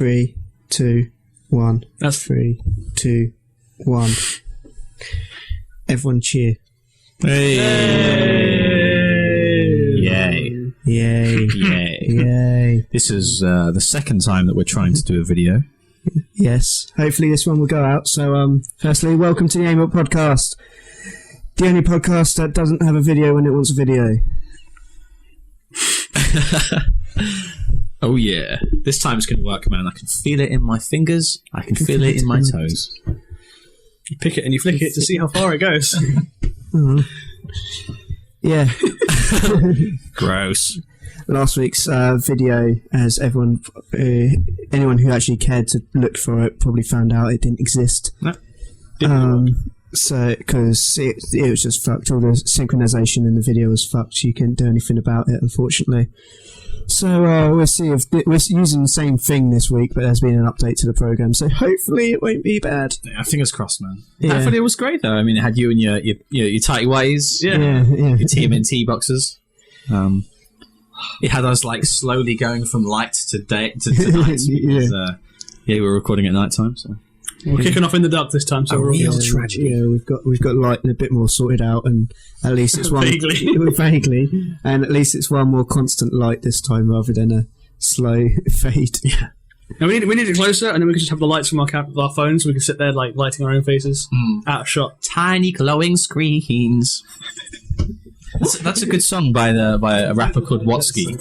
3, 2, 1. That's 3, 2, 1. Everyone cheer. Hey! Yay. Yay. Yay. This is the second time that we're trying to do a video. Yes. Hopefully this one will go out. So, firstly, welcome to the Aim Up Podcast. The only podcast that doesn't have a video when it wants a video. Oh yeah. This time it's going to work, man. I can feel it in my fingers. I can feel it in my toes. You pick it and you flick it to see how far it goes. Yeah. Gross. Last week's video, as everyone, anyone who actually cared to look for it probably found out it didn't exist. No. So, because it was just fucked. All the synchronization in the video was fucked. You couldn't do anything about it, unfortunately. So we'll see if we're using the same thing this week, but there's been an update to the program, so hopefully it won't be bad. Yeah, fingers crossed, man. Yeah. That video was great, though. I mean, it had you and your tighty whities, Yeah. your TMNT boxes. It had us like slowly going from light to night. Because, we were recording at night time, so. We're kicking off in the dark this time, so we're all real tragedy. Yeah, we've got light and a bit more sorted out, and at least it's one vaguely, and at least it's one more constant light this time rather than a slow fade. Yeah. Now we need it closer, and then we can just have the lights from our phones. So we can sit there like lighting our own faces out of shot. Tiny glowing screens. That's a good song by a rapper called Watsky.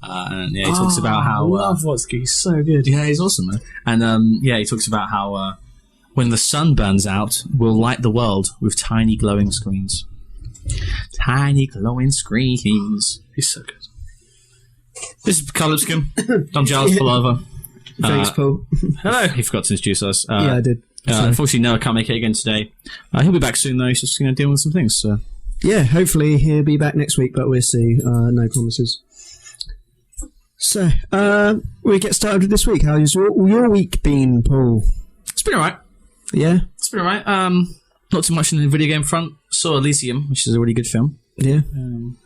And yeah, he talks about how I love Watsky. He's so good. Yeah, he's awesome, man. And he talks about how when the sun burns out, we'll light the world with tiny glowing screens. Tiny glowing screens. He's so good. This is Colour Skim. I'm Giles Pullover. Thanks, Paul. Hello. He forgot to introduce us. Yeah, I did. Unfortunately, Noah can't make it again today. He'll be back soon, though. He's just going to deal with some things. So. Yeah, hopefully he'll be back next week, but we'll see. No promises. So, we get started with this week. How's your week been, Paul? It's been alright. Yeah? It's been alright. Not too much in the video game front. Saw Elysium, which is a really good film. Yeah. Don't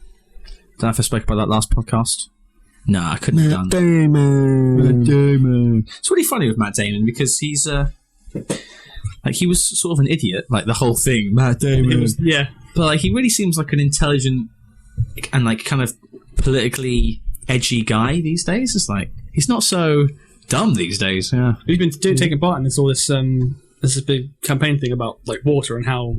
know if I spoke about that last podcast. No, I couldn't have done. Matt Damon. It's really funny with Matt Damon because he's like he was sort of an idiot, like the whole thing. Matt Damon. Yeah. But like he really seems like an intelligent and like kind of politically edgy guy these days. It's like he's not so dumb these days. Yeah. He's been taking part in this big campaign thing about like water and how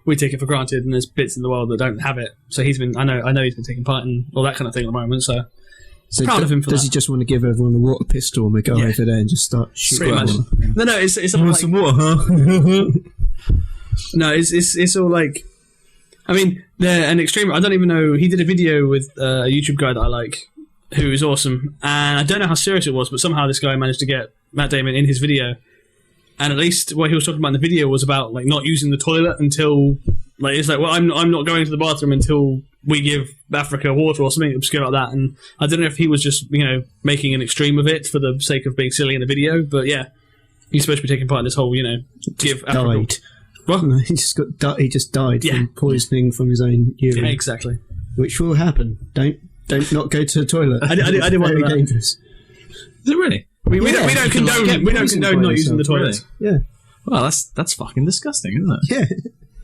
we take it for granted and there's bits in the world that don't have it. So he's been I know he's been taking part in all that kind of thing at the moment. So proud of him for does that. he just want to give everyone a water pistol and we go over there and just start shooting? Pretty much. No, it's something like, some water, huh? No, it's all like, I mean, they're an extreme. I don't even know. He did a video with a YouTube guy that I like, who is awesome, and I don't know how serious it was, but somehow this guy managed to get Matt Damon in his video, and at least what he was talking about in the video was about like not using the toilet until like it's like, well, I'm not going to the bathroom until we give Africa water or something obscure like that. And I don't know if he was just making an extreme of it for the sake of being silly in the video, but yeah, he's supposed to be taking part in this whole give Africa. Died. What? No, he just died from poisoning from his own urine. Yeah, exactly. Which will happen. Don't not go to the toilet. I did wonder that. Dangerous. Is it really? We don't condone not using the toilet. Yeah. Well, that's fucking disgusting, isn't it? Yeah.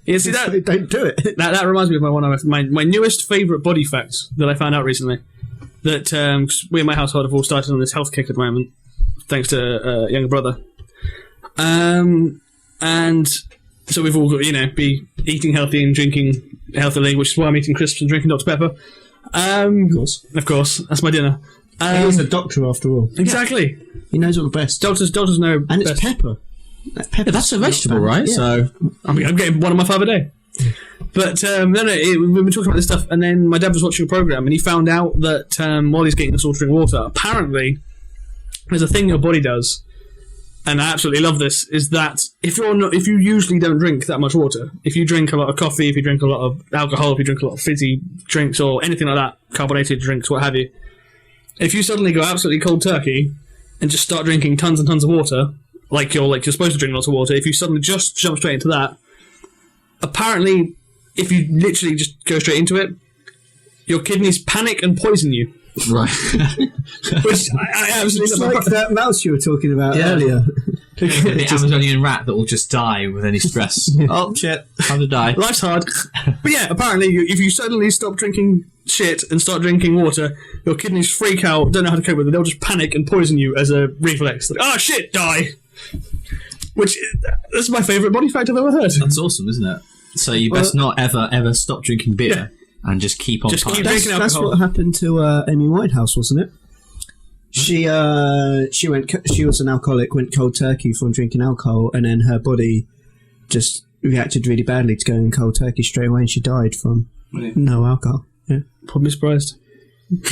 Yeah, see that. Don't do it. That reminds me of one of my newest favourite body facts that I found out recently. That we in my household have all started on this health kick at the moment, thanks to a younger brother. And so we've all got be eating healthy and drinking healthily, which is why I'm eating crisps and drinking Dr Pepper. Of course, that's my dinner. He's a doctor after all. Exactly. He knows all the best. Doctors know. And it's best. pepper. Yeah, that's a vegetable, right? Yeah. So I'm getting one of my 5 a day. But we've been talking about this stuff, and then my dad was watching a program, and he found out that while he's getting us all to drink water, apparently there's a thing your body does, and I absolutely love this. Is that if you usually don't drink that much water, if you drink a lot of coffee, if you drink a lot of alcohol, if you drink a lot of fizzy drinks or anything like that, carbonated drinks, what have you, if you suddenly go absolutely cold turkey and just start drinking tons and tons of water, like you're supposed to drink lots of water, if you suddenly just jump straight into that, apparently, if you literally just go straight into it, your kidneys panic and poison you. Right. Which I absolutely It's love. like that mouse you were talking about earlier. The Amazonian rat that will just die with any stress. Oh shit! Time to die. Life's hard. But yeah, apparently, if you suddenly stop drinking shit and start drinking water, your kidneys freak out, don't know how to cope with it. They'll just panic and poison you as a reflex. Like, oh shit, die. Which that's my favourite body fact I've ever heard. That's awesome, isn't it? So you best not ever stop drinking beer and just keep on. Just keep partying. drinking That's alcohol. what happened to Amy Winehouse, wasn't it? She was an alcoholic, went cold turkey from drinking alcohol, and then her body just reacted really badly to going cold turkey straight away, and she died from no alcohol. Yeah, Probably surprised.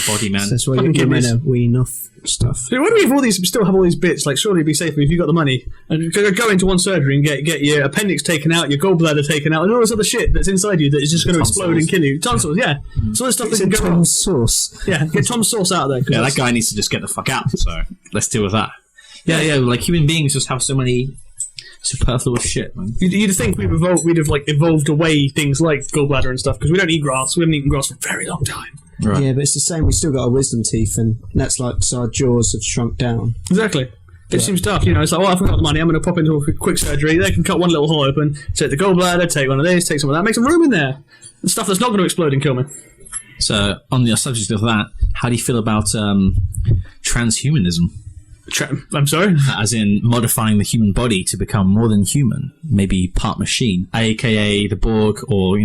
Body man. so that's why Fucking you're meant kidneys. to wean off stuff. So why do we have all these? Still have all these bits? Like, surely it'd be safer if you got the money and go into one surgery and get your appendix taken out, your gallbladder taken out, and all this other shit that's inside you that is just going to explode and kill you. Tonsils, yeah. So all this stuff that can go wrong. Tom's sauce. Yeah, get Tom's sauce out of there. 'cause Yeah, that's- that guy needs to just get the fuck out. So let's deal with that. Yeah. Like human beings just have so many superfluous shit, man. You'd think we'd have like evolved away things like gallbladder and stuff because we don't eat grass. We haven't eaten grass for a very long time. Right. Yeah, but it's the same. We still got our wisdom teeth, and that's like so our jaws have shrunk down. Exactly. It seems tough, you know. It's like, oh, I've got the money. I'm going to pop into a quick surgery. They can cut one little hole open, take the gallbladder, take one of these, take some of that, make some room in there. And stuff that's not going to explode and kill me. So on the subject of that, how do you feel about transhumanism? I'm sorry. As in modifying the human body to become more than human, maybe part machine, aka the Borg, or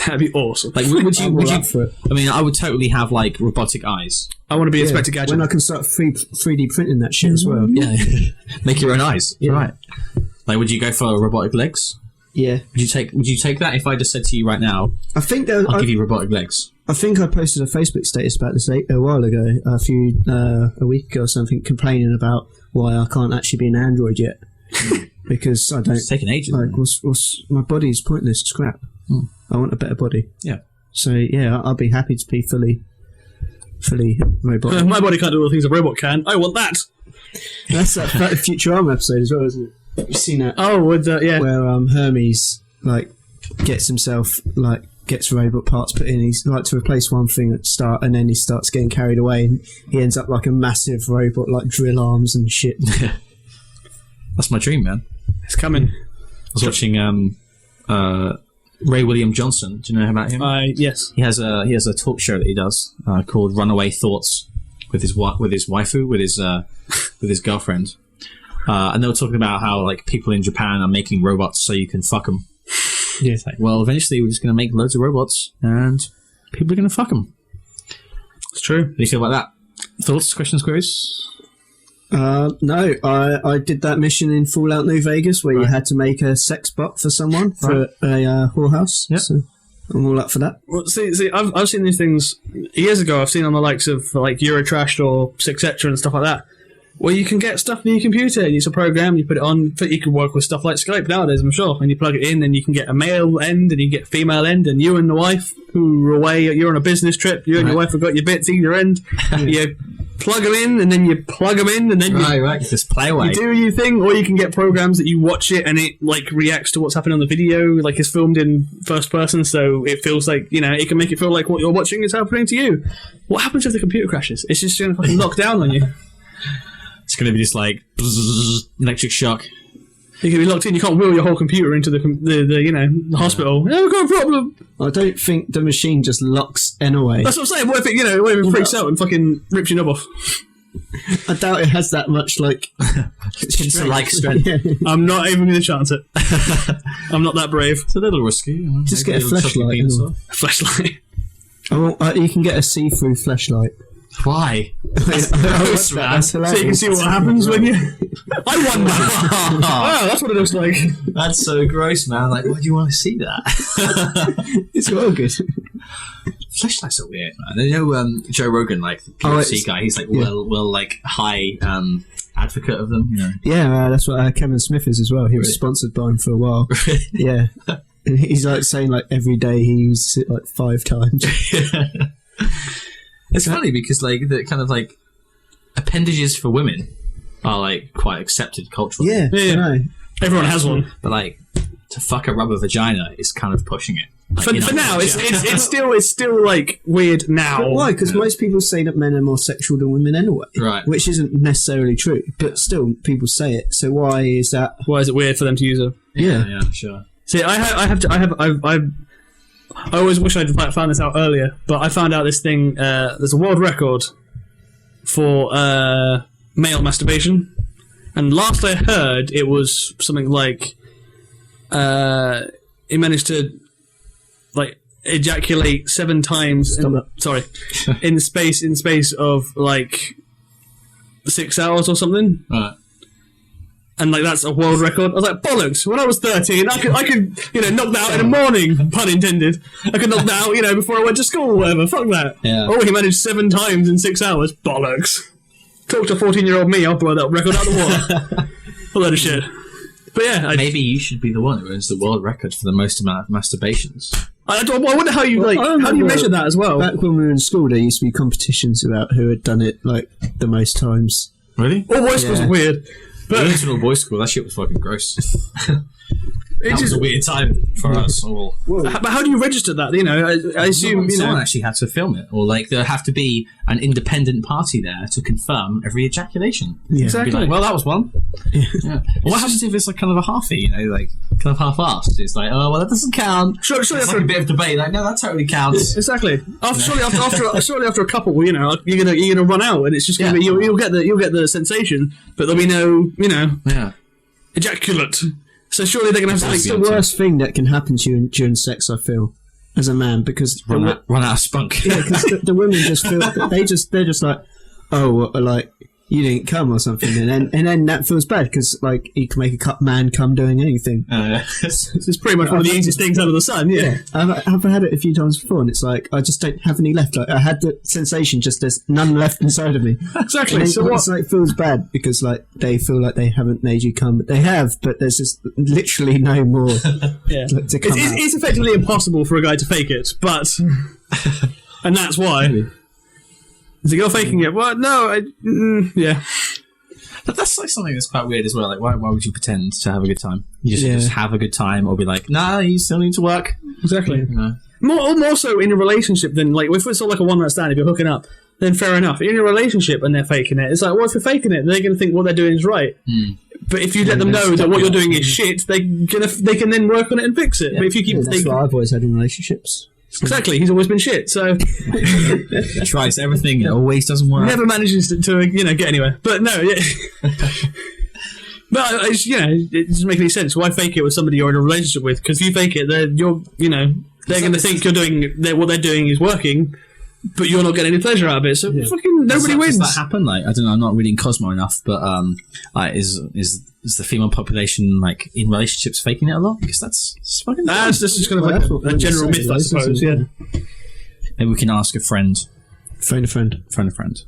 That'd be awesome. like would you? Up for it. I mean, I would totally have like robotic eyes. I want to be Inspector Yeah, Gadget. when I can start 3D printing that shit as well. Yeah, make your own eyes. Yeah. Right. Like, would you go for robotic legs? Yeah, Would you take that if I just said to you right now, I think I'll give you robotic legs? I think I posted a Facebook status about this a while ago, a week ago or something, complaining about why I can't actually be an android yet because I don't. It's taken ages. Like, my body's pointless, it's crap. I want a better body. Yeah. So yeah, I'll be happy to be fully robotic. My body can't do all the things a robot can. I want that. That's that Futurama episode as well, isn't it? You've seen that? Oh, with yeah. Where Hermes gets robot parts put in. He's like to replace one thing at the start, and then he starts getting carried away, and he ends up like a massive robot, like drill arms and shit. That's my dream, man. It's coming. I was watching Ray William Johnson. Do you know about him? Yes. He has a talk show that he does called Runaway Thoughts with his waifu with his girlfriend, and they were talking about how like people in Japan are making robots so you can fuck them. Yeah, it's like, well, eventually we're just going to make loads of robots and people are going to fuck them. It's true. How do you feel about that? Thoughts, questions, queries? No, I did that mission in Fallout New Vegas where you had to make a sex bot for someone for a whorehouse. Yep. So I'm all up for that. Well, see, I've seen these things years ago. I've seen on the likes of like Eurotrash or etc. and stuff like that, where you can get stuff in your computer. It's a program, you put it on. You can work with stuff like Skype nowadays, I'm sure. And you plug it in, and you can get a male end and you get a female end. And you and the wife who are away, you're on a business trip. You and your wife have got your bits either end. You plug them in, and then you plug them in, and then you Just play away. you do your thing, or you can get programs that you watch it and it like reacts to what's happening on the video, like it's filmed in first person, so it feels like, you know, it can make it feel like what you're watching is happening to you. What happens if the computer crashes? It's just going to fucking lock down on you. It's going to be just like electric shock. You can be locked in. You can't wheel your whole computer into the hospital. Yeah, we've got a problem. I don't think the machine just locks anyway. That's what I'm saying. What if it freaks out and fucking rips your knob off? I doubt it has that much like strength. Yeah. I'm not even going to chance it. I'm not that brave. It's a little risky. You know, Just maybe get a little chocolate flashlight, penis anyway. off. Flashlight. You can get a see-through flashlight. Why? That's gross, man. So you can see what happens when you... I wonder. Oh, that's what it looks like. That's so gross, man. Like, why do you want to see that? It's all good. Flashlights are weird, man. You know, Joe Rogan, like the PFC guy, he's like like high advocate of them. You know? Yeah, that's what Kevin Smith is as well. He was sponsored by him for a while. Yeah. And he's like saying like every day he uses it like 5 times. It's funny because like the kind of like appendages for women are like quite accepted culturally. Yeah, Yeah. I know. Everyone has one. But like to fuck a rubber vagina is kind of pushing it. For now, it's still like weird now. But why? Because most people say that men are more sexual than women anyway, Right. Which isn't necessarily true, but still people say it. So why is that? Why is it weird for them to use it? Yeah, sure. See, I always wish I'd found this out earlier, but I found out this thing. There's a world record for male masturbation, and last I heard, it was something like he managed to like ejaculate 7 times. In space of like 6 hours or something. Right. And like that's a world record. I was like, bollocks! When I was 13, I could knock that out in the morning. Pun intended. I could knock that out, before I went to school or whatever. Fuck that. Yeah. Oh, he managed 7 times in 6 hours. Bollocks! Talk to 14-year-old me. I'll throw that record out the water. A load of shit. But yeah, maybe you should be the one who owns the world record for the most amount of masturbations. I wonder how you how do you measure that as well? Back when we were in school, there used to be competitions about who had done it like the most times. Really? All boys schools are weird. But we went to all boys school. That shit was fucking gross. That was a weird time for us all. But how do you register that? I assume someone actually had to film it, or like there have to be an independent party there to confirm every ejaculation. Yeah. Exactly. Be like, well, that was one. Yeah. What happens if it's like kind of a halfie? Like kind of half-assed? It's like, oh well, that doesn't count. Surely it's after like a bit of debate. Like, no, that totally counts. Exactly. Surely after a couple, you're gonna run out, and it's just gonna be you'll get the sensation, but there'll be no ejaculate. So surely they're going to have That's something. the worst thing that can happen to you during sex, I feel, as a man, because run out of spunk. Yeah, because the women just feel they're just like, oh, like you didn't come or something, and then that feels bad because like you can make a man come doing anything. It's pretty much one of the easiest things under the sun. Yeah, I've had it a few times before, and it's like I just don't have any left. Like I had the sensation, just there's none left inside of me. Exactly. So what? It's like feels bad because like they feel like they haven't made you come, but they have. But there's just literally no more. To come out. It's effectively impossible for a guy to fake it, but and that's why. Is the girl faking it? Well, no, yeah. But that's like something that's quite weird as well. Like, why would you pretend to have a good time? You just have a good time, or be like, nah, you still need to work. Exactly. More so in a relationship than like if it's all like a one night stand. If you're hooking up, then fair enough. In a relationship and they're faking it, it's like, well, if you're faking it, they're going to think what they're doing is right. But if you let them know that what you're doing is shit, they can then work on it and fix it. Yeah. But if you keep that's what I've always had in relationships. Exactly, he's always been shit. So tries everything, it always doesn't work. Never manages to get anywhere. But no, but it doesn't make any sense. Why fake it with somebody you're in a relationship with? Because if you fake it, they're going to think you're doing what they're doing is working, but you're not getting any pleasure out of it. So fucking nobody wins. Does that happen? Like, I don't know. I'm not reading Cosmo enough, but is the female population like in relationships faking it a lot? Because that's fucking. That's just kind of like a general myth, I suppose. Yeah. Maybe we can ask a friend. Phone a friend. Phone a friend.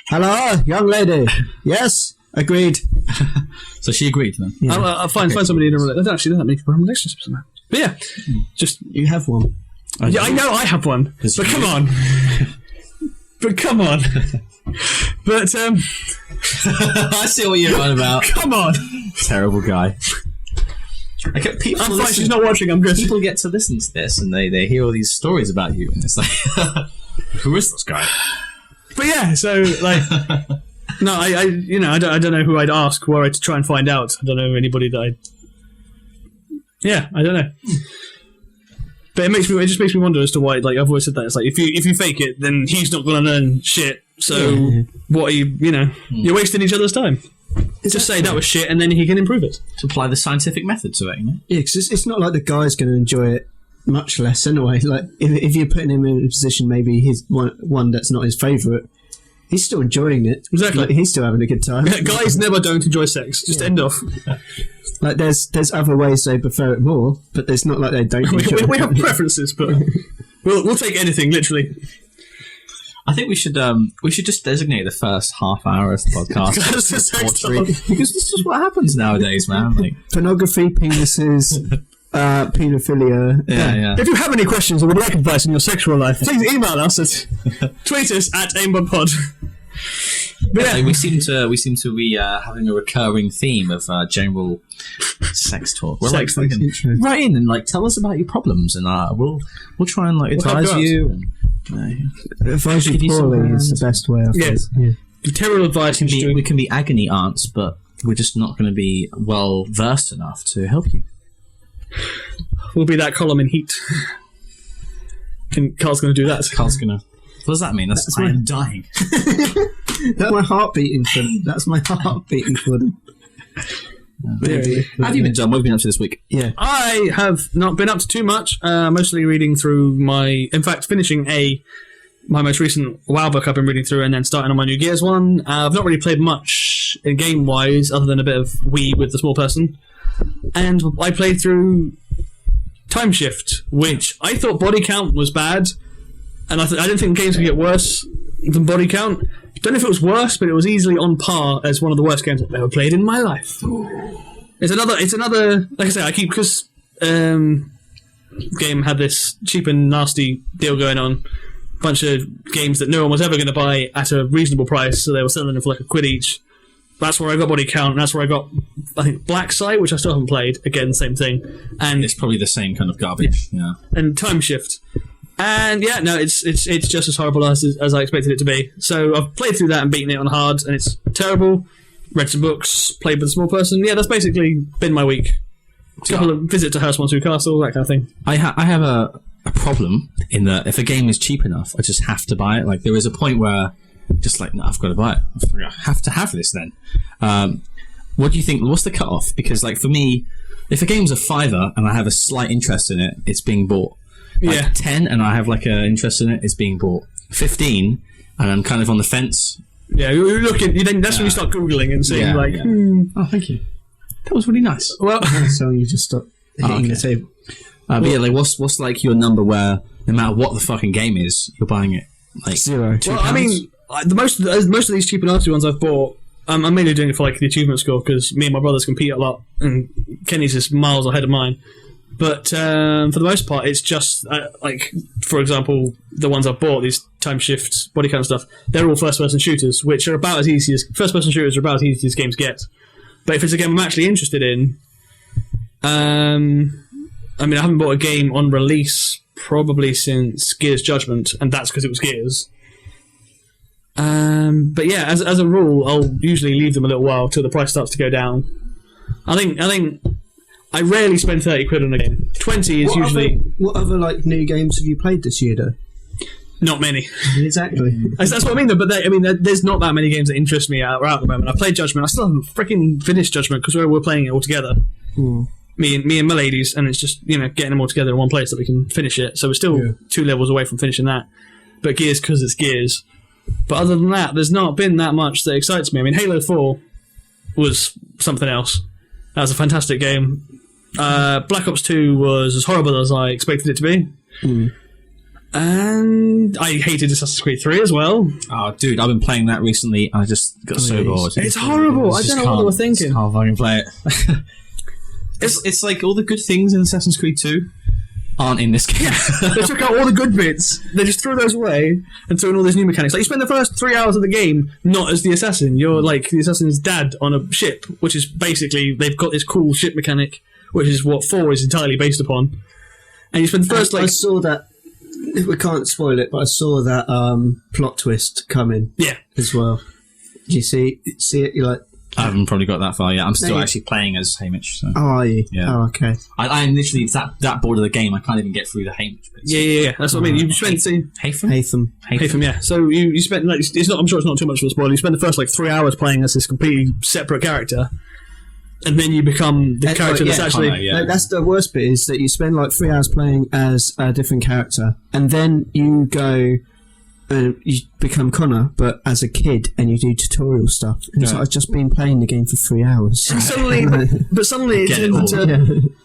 Hello, young lady. Yes, agreed. So she agreed then. Yeah. I'll find somebody in a relationship. That actually doesn't make a relationship somehow. But yeah, just you have one. Yeah, I know I have one. But come on. But I see what you're on about. Come on. Terrible guy. I'm fine, she's not watching, I'm good. People get to listen to this and they hear all these stories about you and it's like who is this guy? But yeah, so like no, I don't know who I'd ask were I to try and find out. I don't know anybody that I don't know. But it just makes me wonder as to why. Like I've always said that it's like if you fake it, then he's not going to learn shit. So what are you you're wasting each other's time. Just say that was shit, and then he can improve it. To apply the scientific method to it. Yeah, because it's not like the guy's going to enjoy it much less anyway. Like if you're putting him in a position, maybe he's one that's not his favourite. He's still enjoying it. Exactly. Like, he's still having a good time. Guys never don't enjoy sex. Just end off. Like there's other ways they prefer it more, but it's not like they don't. we have preferences, but we'll take anything literally. I think we should just designate the first half hour of the podcast because this is what happens nowadays, man. Like pornography, penises, paedophilia. Yeah. If you have any questions or would like advice in your sexual life, please email us tweet us at aimbotpod. But yeah, we seem to be having a recurring theme of general sex talk. We're Sex like, talk. fucking, write in and like tell us about your problems, and we'll try and like help advise you out. you. And, Advise you Give you some poorly is hands. the best way. I Yeah. suppose. Yeah. terrible advice. we can be agony aunts, but we're just not going to be well versed enough to help you. We'll be that column in Heat. And Carl's going to do that. Carl's gonna. What does that mean? That's I am dying. That's my heart beating for them. That's my heart beating for them. Yeah. How have you been, John? What have you been up to this week? Yeah. I have not been up to too much. Mostly reading through finishing my most recent WoW book I've been reading through, and then starting on my new Gears one. I've not really played much in game-wise, other than a bit of Wii with the small person. And I played through Time Shift, which I thought body count was bad, and I didn't think games would get worse than body count. Don't know if it was worse, but it was easily on par as one of the worst games I've ever played in my life. It's another. Like I say, because game had this cheap and nasty deal going on. Bunch of games that no one was ever going to buy at a reasonable price, so they were selling them for like £1 each. That's where I got body count, and that's where I got, I think, Black Site, which I still haven't played. Again, same thing. And It's probably the same kind of garbage. Yeah. and Time Shift. And yeah, no, it's just as horrible as I expected it to be. So I've played through that and beaten it on hard, and it's terrible. Read some books, played with a small person. Yeah, that's basically been my week. Couple of visit to Hurstmonceux Castle, that kind of thing. I have a problem in that if a game is cheap enough, I just have to buy it. Like there is a point where just like, no, I've got to buy it. I have to have this then. What do you think? What's the cutoff? Because like for me, if a game's a £5 and I have a slight interest in it, it's being bought. Like Yeah. 10 and I have like an interest in it, it's being bought. 15 and I'm kind of on the fence. Yeah, you're looking. That's when you start googling and seeing Oh, thank you. That was really nice. Well, So you just stop hitting the table. But yeah, like what's like your number where no matter what the fucking game is, you're buying it like Zero. well, I mean, most of these cheap and nasty ones I've bought, I'm mainly doing it for like the achievement score because me and my brothers compete a lot, and Kenny's is miles ahead of mine. But for the most part, it's just like, for example, the ones I've bought, these Time Shift, body count stuff, they're all first-person shooters, which are about as easy as first-person shooters are about as easy as games get. But if it's a game I'm actually interested in, I mean, I haven't bought a game on release probably since Gears Judgment, and that's because it was Gears. But yeah, as a rule, I'll usually leave them a little while till the price starts to go down. I think I rarely spend £30 on a game. 20 is usually What other like new games have you played this year, though? not many. Exactly. That's what I mean, though. But there's not that many games that interest me out at the moment. I've played Judgment. I still haven't freaking finished Judgment because we're playing it all together. Me and my ladies, and it's just getting them all together in one place that we can finish it. So we're still 2 levels away from finishing that. But Gears because it's Gears. But other than that, there's not been that much that excites me. I mean, Halo 4 was something else. That was a fantastic game. Black Ops 2 was as horrible as I expected it to be. And I hated Assassin's Creed 3 as well. oh dude, I've been playing that recently and I just got so bored. It's horrible. I don't know what they were thinking. Can't fucking play it. it's like all the good things in Assassin's Creed 2 aren't in this game. They took out all the good bits. They just threw those away and threw in all these new mechanics. Like, you spend the first 3 hours of the game not as the assassin. You're like the assassin's dad on a ship, which is basically they've got this cool ship mechanic, which is what 4 is entirely based upon. And you spend the first I saw that. We can't spoil it, but I saw that plot twist coming yeah. as well. Did you see it? You're like, I haven't probably got that far yet. I'm still No, actually playing as Hamish. So. oh, are you? Yeah. Oh, okay. I'm literally that bored of the game. I can't even get through the Hamish bits. Yeah. That's what I mean. You spend Hatham? Hatham. yeah. So you spend like it's not. I'm sure it's not too much of a spoiler. You spend the first like 3 hours playing as this completely separate character, and then you become the character that's actually. No, that's the worst bit, is that you spend like 3 hours playing as a different character, and then you go you become Connor, but as a kid, and you do tutorial stuff. And it's like, I've just been playing the game for 3 hours. Suddenly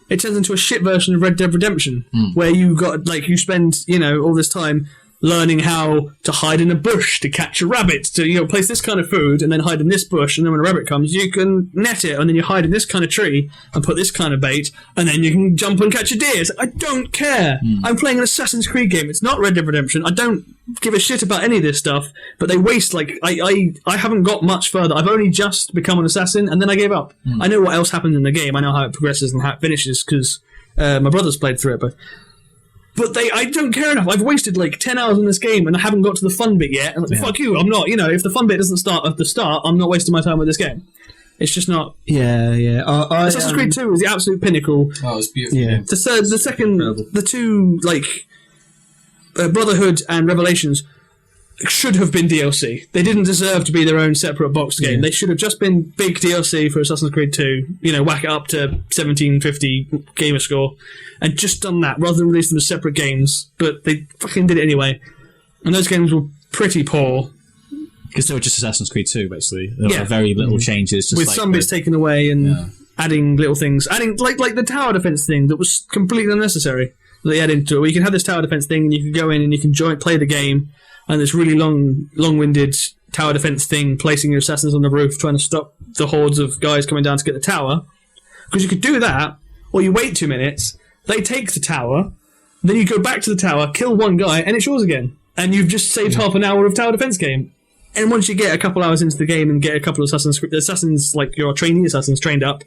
it turns into a shit version of Red Dead Redemption, where you got like you spend all this time learning how to hide in a bush to catch a rabbit, to place this kind of food and then hide in this bush, and then when a rabbit comes, you can net it, and then you hide in this kind of tree and put this kind of bait, and then you can jump and catch a deer. It's like, I don't care. I'm playing an Assassin's Creed game. It's not Red Dead Redemption. I don't give a shit about any of this stuff, but they waste, I haven't got much further. I've only just become an assassin, and then I gave up. I know what else happens in the game. I know how it progresses and how it finishes, because my brother's played through it, but I don't care enough. I've wasted 10 hours in this game and I haven't got to the fun bit yet. And fuck you, I'm not. If the fun bit doesn't start at the start, I'm not wasting my time with this game. It's just not. Yeah. Assassin's Creed 2 is the absolute pinnacle. Oh, it's beautiful. Yeah. The second, the two Brotherhood and Revelations should have been DLC. They didn't deserve to be their own separate boxed game. They should have just been big DLC for Assassin's Creed 2. Whack it up to 1750 gamer score, and just done that rather than release them as separate games. But they fucking did it anyway, and those games were pretty poor. Because they were just Assassin's Creed 2, basically. There were very little changes. Just with some bits taken away and adding little things. Adding, like the tower defense thing that was completely unnecessary. They add into it, where you can have this tower defense thing and you can go in and you can play the game, and this really long-winded tower defense thing, placing your assassins on the roof, trying to stop the hordes of guys coming down to get the tower. Because you could do that, or you wait 2 minutes, they take the tower, then you go back to the tower, kill one guy, and it's yours again. And you've just saved half an hour of tower defense game. And once you get a couple hours into the game and get a couple of assassins, like your trainee assassins trained up,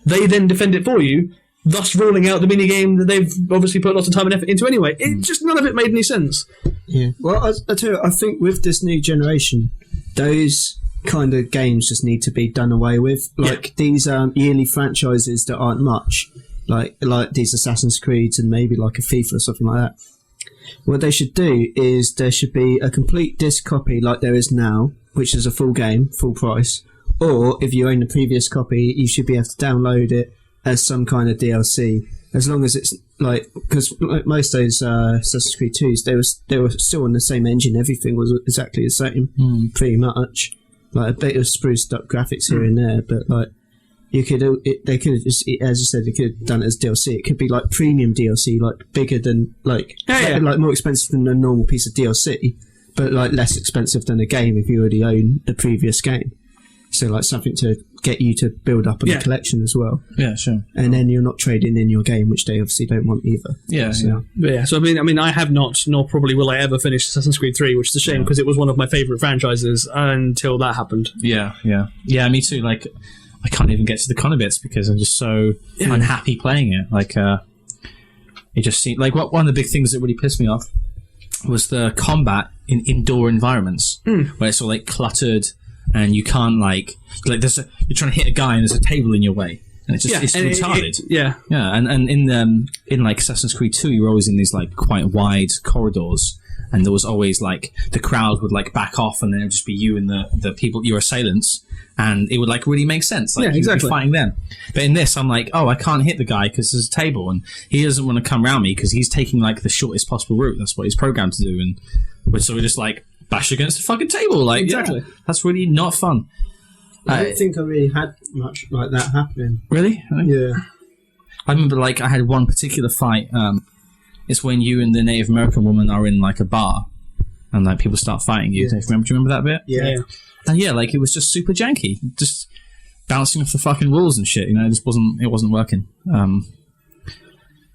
they then defend it for you, thus ruling out the minigame that they've obviously put lots of time and effort into anyway. None of it made any sense. Yeah. Well, I tell you, I think with this new generation, those kind of games just need to be done away with. These yearly franchises that aren't much, like these Assassin's Creeds and maybe like a FIFA or something like that. What they should do is there should be a complete disc copy like there is now, which is a full game, full price. Or if you own the previous copy, you should be able to download it as some kind of DLC, as long as it's because most of those Assassin's Creed 2s, they were still on the same engine. Everything was exactly the same, pretty much. A bit of spruced up graphics here and there, but they could have just, as you said, they could have done it as DLC. It could be premium DLC, bigger than more expensive than a normal piece of DLC, but less expensive than a game if you already own the previous game. So something to get you to build up on the collection as well. Yeah, sure. And then you're not trading in your game, which they obviously don't want either. Yeah, so. Yeah. So I mean, I have not, nor probably will I ever finish Assassin's Creed 3, which is a shame because it was one of my favourite franchises until that happened. Yeah. Me too. I can't even get to the Connor bits because I'm just so unhappy playing it. It just seemed one of the big things that really pissed me off was the combat in indoor environments where it's all cluttered. And you can't you're trying to hit a guy and there's a table in your way, and it's retarded. And in Assassin's Creed 2, you were always in these quite wide corridors, and there was always the crowd would back off, and then it would just be you and the people, your assailants, and it would really make sense. You'd be fighting them. But in this, I'm I can't hit the guy because there's a table, and he doesn't want to come around me because he's taking the shortest possible route. That's what he's programmed to do, and so we're just bash against the fucking table. That's really not fun. I don't think I really had much like that happening. Really? Yeah. I remember I had one particular fight. It's when you and the Native American woman are in a bar, and people start fighting you. Do you remember that bit? Yeah. And it was just super janky, just bouncing off the fucking walls and shit. It wasn't working.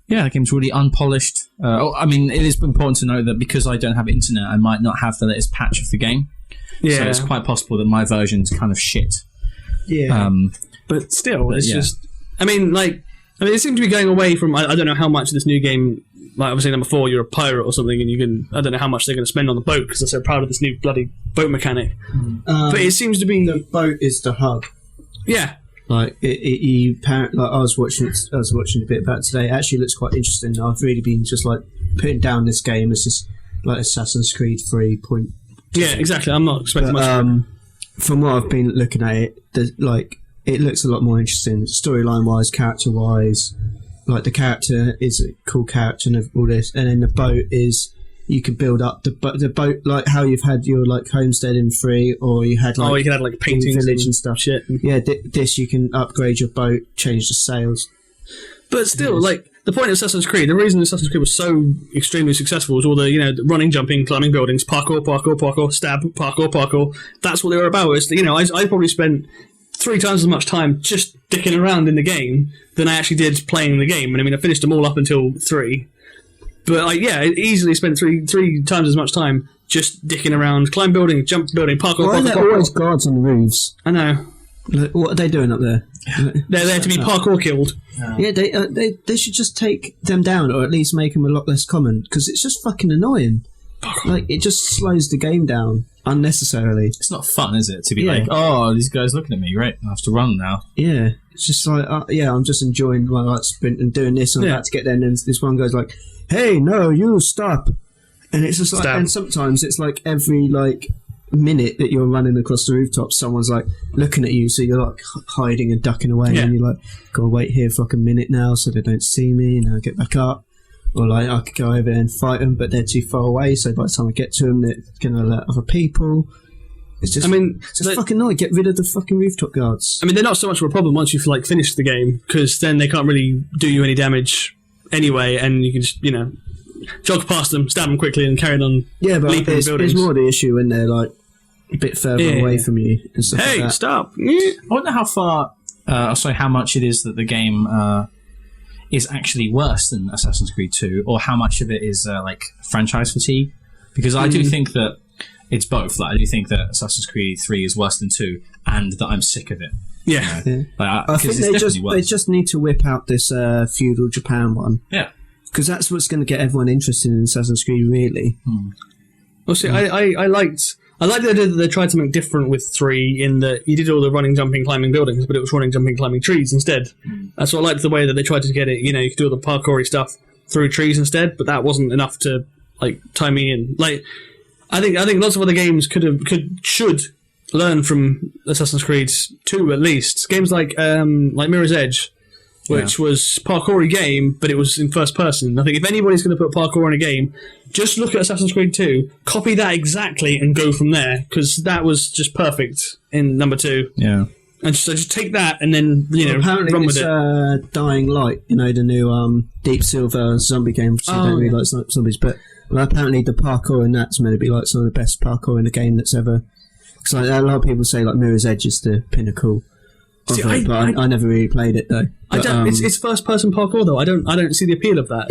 The game's really unpolished. It is important to know that because I don't have internet, I might not have the latest patch of the game. Yeah. So it's quite possible that my version's kind of shit. Yeah. But still, it's just... it seems to be going away from... I don't know how much of this new game... obviously, number 4, you're a pirate or something, and you can... I don't know how much they're going to spend on the boat, because they're so proud of this new bloody boat mechanic. But it seems to be... The boat is the hub. Yeah. I was watching a bit about it today. It actually looks quite interesting. I've really been just putting down this game as just Assassin's Creed 3. Yeah, exactly. I'm not expecting much. From what I've been looking at it, it looks a lot more interesting, storyline wise, character wise. The character is a cool character and all this, and then the boat is. You can build up the boat how you've had your homestead in 3, or you had you can add paintings, village and stuff. Shit. Yeah, this you can upgrade your boat, change the sails. But still, the point of Assassin's Creed, the reason Assassin's Creed was so extremely successful was all the, the running, jumping, climbing buildings, parkour, stab, parkour. That's what they were about. It's, I probably spent 3 times as much time just dicking around in the game than I actually did playing the game. And I mean, I finished them all up until 3. But I easily spent three times as much time just dicking around, climb building, jump building, parkour. Why are there always guards on the roofs? I know. Like, what are they doing up there? They're there to be parkour killed. Yeah, they should just take them down, or at least make them a lot less common, because it's just fucking annoying. Like, it just slows the game down unnecessarily. It's not fun, is it? To be like, oh, these guys looking at me, great, I have to run now. Yeah, it's just like, I'm just enjoying my sprint and doing this, and I'm about to get there, and then this one guy's like, hey, no, you stop. And it's just like, and sometimes it's like every minute that you're running across the rooftop, someone's like looking at you, so you're like hiding and ducking away, and you're like, gotta wait here for like a minute now so they don't see me, and I'll get back up. Or like, I could go over there and fight them, but they're too far away, so by the time I get to them, they're gonna alert other people. It's just, it's just fucking annoying. Get rid of the fucking rooftop guards. I mean, they're not so much of a problem once you've finished the game, because then they can't really do you any damage anyway, and you can just jog past them, stab them quickly, and carry on. Yeah, but it's more the issue when they're like a bit further away from you and stuff like that. Stop! I wonder how much it is that the game is actually worse than Assassin's Creed 2, or how much of it is franchise fatigue. Because I do think that it's both. Like, I do think that Assassin's Creed 3 is worse than 2, and that I'm sick of it. Yeah. I think they just need to whip out this feudal Japan one. Yeah. Because that's what's going to get everyone interested in Assassin's Creed, really. Well, see, I liked the idea that they tried something different with 3, in that you did all the running, jumping, climbing buildings, but it was running, jumping, climbing trees instead. That's what I liked, the way that they tried to get it. You could do all the parkour stuff through trees instead, but that wasn't enough to tie me in. I think lots of other games should learn from Assassin's Creed 2 at least. Games like Mirror's Edge, which was parkour-y game, but it was in first person. I think if anybody's going to put parkour in a game, just look at Assassin's Creed 2, copy that exactly, and go from there, because that was just perfect in number 2. Yeah. And so just take that and then, apparently run with it. Dying Light, the new Deep Silver zombie game, which I don't really like zombies, but apparently the parkour in that's meant to be some of the best parkour in a game that's ever... Because a lot of people say Mirror's Edge is the pinnacle. See, I never really played it though. But, it's first person parkour though. I don't see the appeal of that.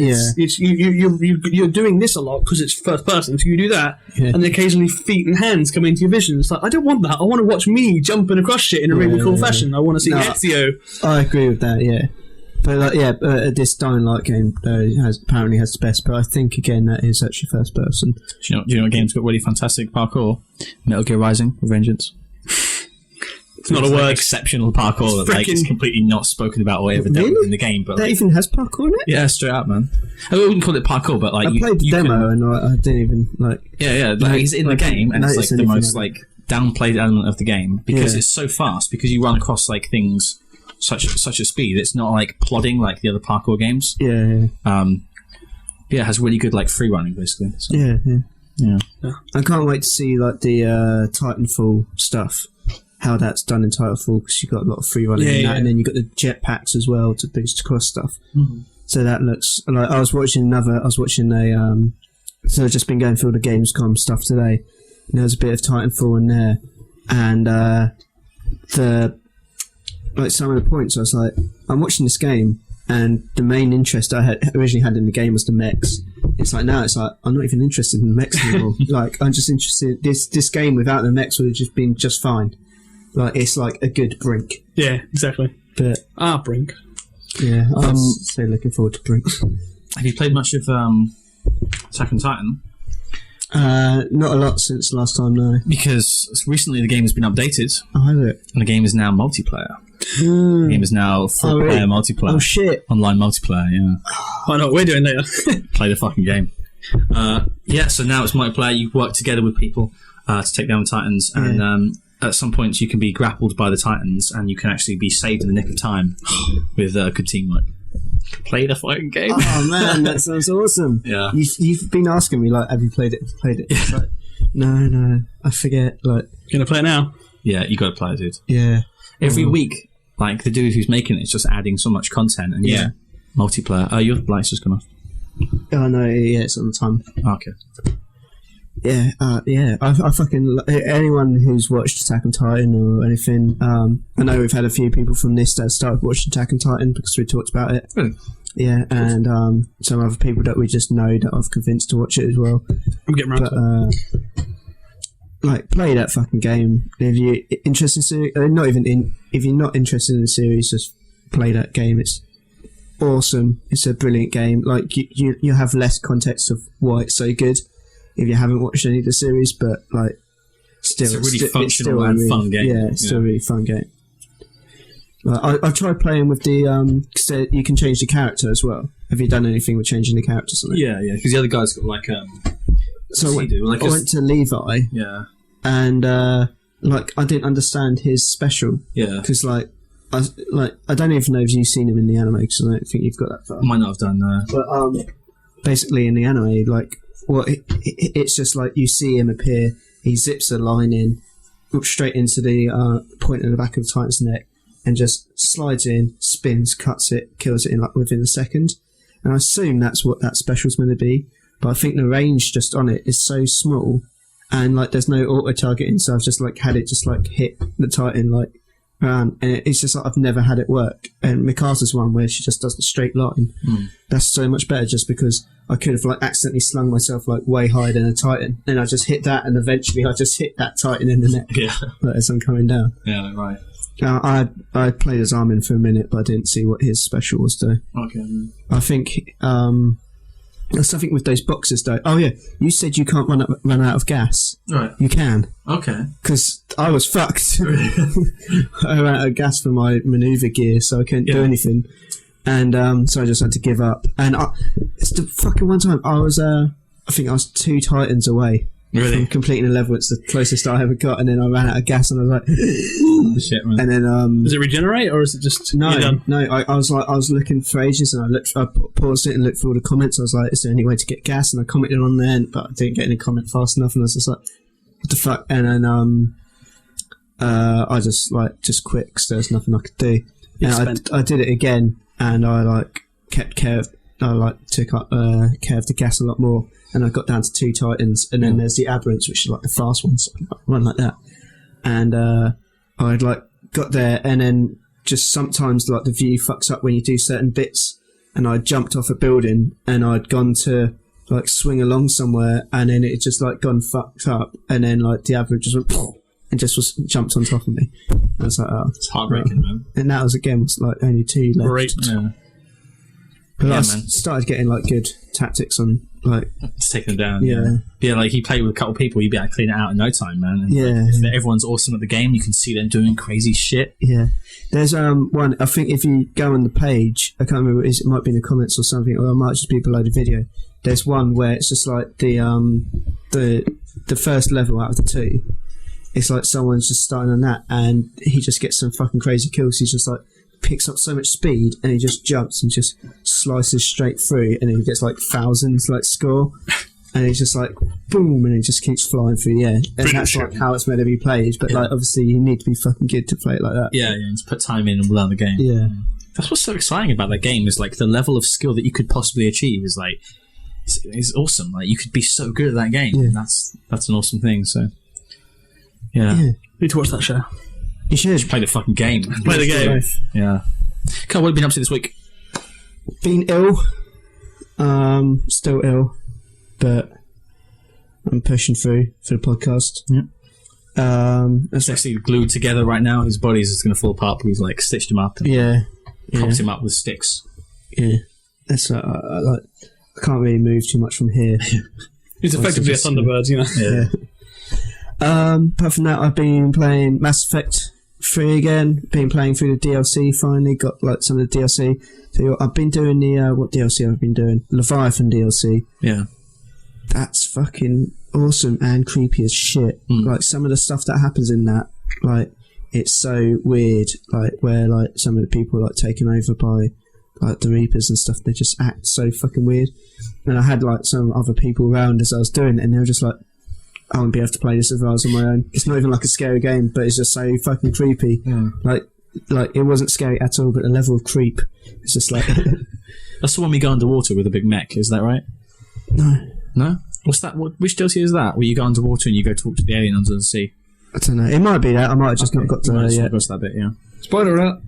You're doing this a lot because it's first person. So you do that, and then occasionally feet and hands come into your vision. It's like, I don't want that. I want to watch me jumping across shit in a really cool fashion. I want to see Ezio. I agree with that. Yeah, but this Dying Light game apparently has the best. But I think again that is actually first person. Do you know what game's got really fantastic parkour? Metal Gear Rising: Revengeance. It's not a word. Exceptional parkour that is completely not spoken about or ever dealt with in the game. But that even has parkour in it? Yeah, straight up, man. I wouldn't call it parkour, but I played the demo and I didn't even it's in the game and it's the most downplayed element of the game because it's so fast. Because you run across things such a speed. It's not plodding like the other parkour games. Yeah. It has really good free running basically. So. Yeah. I can't wait to see the Titanfall stuff. How that's done in Titanfall, because you've got a lot of free running in that, and then you've got the jetpacks as well to boost across stuff. So that looks like I was watching so I've just been going through the Gamescom stuff today, and there was a bit of Titanfall in there, and some of the points I was like, I'm watching this game, and the main interest I had originally had in the game was the mechs. It's now it's I'm not even interested in the mechs anymore. I'm just interested. This game without the mechs would have just been just fine. It's a good Brink. Yeah, exactly. But Brink. Yeah, I'm so looking forward to Brink. Have you played much of Attack on Titan? Not a lot since last time, no. Because recently the game has been updated. Oh, has it? And the game is now multiplayer. The game is now 4-player multiplayer. Oh, shit. Online multiplayer, yeah. I know what we're doing later. Play the fucking game. So now it's multiplayer. You work together with people to take down the Titans, and at some points you can be grappled by the Titans, and you can actually be saved in the nick of time with good teamwork. Play the fucking game. Oh man, that sounds awesome. Yeah. You've been asking me have you played it? It's no, I forget. You gonna play it now? Yeah, you gotta play it, dude. Yeah. Every week, the dude who's making it is just adding so much content, and multiplayer. Oh, your light's just gone off. Oh no, yeah, it's on the time. Okay. Yeah, I fucking anyone who's watched Attack on Titan or anything. I know we've had a few people from this that started watching Attack on Titan because we talked about it. Really? Yeah, and some other people that we just know that I've convinced to watch it as well. I'm getting around to it. Like, play that fucking game. If you're interested in series, if you're not interested in the series, just play that game. It's awesome. It's a brilliant game. Like, you have less context of why it's so good if you haven't watched any of the series, but like, still, it's a really functional and fun game. Yeah, it's still a really fun game. I've tried playing with the cause you can change the character as well. Have you done anything with changing the characters? Yeah, because the other guy's got like so I went to Levi. Yeah. And like, I didn't understand his special. Yeah. Because I don't even know if you've seen him in the anime, because I don't think you've got that far. Might not have done that. But basically in the anime, like, it's just like you see him appear. He zips a line in straight into the point in the back of the Titan's neck, and just slides in, spins, cuts it, kills it in like within a second. And I assume that's what that special's meant to be. But I think the range just on it is so small, and like there's no auto targeting, so I've just like had it just like hit the Titan like around, and it's just like I've never had it work. And Mikasa's one where she just does the straight line. That's so much better, just because I could have like accidentally slung myself like way higher than a Titan, and I just hit that, and eventually I just hit that Titan in the neck. Yeah. Like, as I'm coming down. Yeah, right. I played as Armin for a minute, but I didn't see what his special was though. Okay. I think there's something with those boxes though. Oh yeah, you said you can't run out of gas. Right. You can. Okay. Because I was fucked. I ran out of gas for my manoeuvre gear, so I couldn't do anything, and so I just had to give up. And it's the fucking one time I was I think I was 2 Titans away. Really? From completing a level. It's the closest I ever got, and then I ran out of gas, and I was like, shit, man. And then Does it regenerate, or is it just you're done? No. I was looking for ages, and I paused it and looked through all the comments. I was like, is there any way to get gas? And I commented on there, but I didn't get any comment fast enough, and I was just like, what the fuck? And then I just quit because there was nothing I could do. And I did it again, and I like kept care of. I like took up care of the gas a lot more, and I got down to 2 Titans, and then there's the Aberrants, which is like the fast ones, run like that. And I'd like got there, and then just sometimes like the view fucks up when you do certain bits, and I jumped off a building, and I'd gone to like swing along somewhere, and then it just like gone fucked up, and then like the Aberrant just went and just jumped on top of me. I was like, oh, it's heartbreaking, man. And that was like only 2 left. Great. Yeah. But I started getting like good tactics on like to take them down. Yeah. Like you play with a couple of people, you'd be able to clean it out in no time, man. And yeah. Everyone's awesome at the game. You can see them doing crazy shit. Yeah. There's one. I think if you go on the page, I can't remember. It might be in the comments or something, or it might just be below the video. There's one where it's just like the first level out of the 2. It's like someone's just starting on that, and he just gets some fucking crazy kills. He's just like picks up so much speed, and he just jumps and just slices straight through, and he gets like thousands like score, and he's just like boom, and he just keeps flying through the air, and that's like how it's meant to be played. But like obviously you need to be fucking good to play it like that. Yeah, and to put time in and learn the game. Yeah, that's what's so exciting about that game, is like the level of skill that you could possibly achieve is like it's awesome. Like you could be so good at that game. Yeah. And that's an awesome thing. So yeah. Need to watch that show. You should play the fucking game. Play the game. Yeah. Carl, what have you been up to this week? Been ill. Still ill, but I'm pushing through for the podcast. Yeah. It's actually glued together right now. His body's just going to fall apart, but he's like stitched him up and propped him up with sticks. Yeah. That's I can't really move too much from here. He's effectively a Thunderbird, you know. Yeah. Apart from that, I've been playing Mass Effect 3 again. Been playing through the DLC finally. Got like some of the DLC. So I've been doing the what DLC I've been doing? Leviathan DLC. Yeah. That's fucking awesome and creepy as shit. Like some of the stuff that happens in that, like it's so weird. Like where like some of the people are like taken over by like the Reapers and stuff. They just act so fucking weird. And I had like some other people around as I was doing it, and they were just like, I wouldn't be able to play this if I was on my own. It's not even like a scary game, but it's just so fucking creepy. Like like it wasn't scary at all, but the level of creep, it's just like That's the one we go underwater with a big mech. Is that right? No. What's that? Which DLC is that? Where you go underwater and you go talk to the alien under the sea? I don't know. It might be that. I might have just not got to that yet. Got to that bit, yeah. Spoiler alert.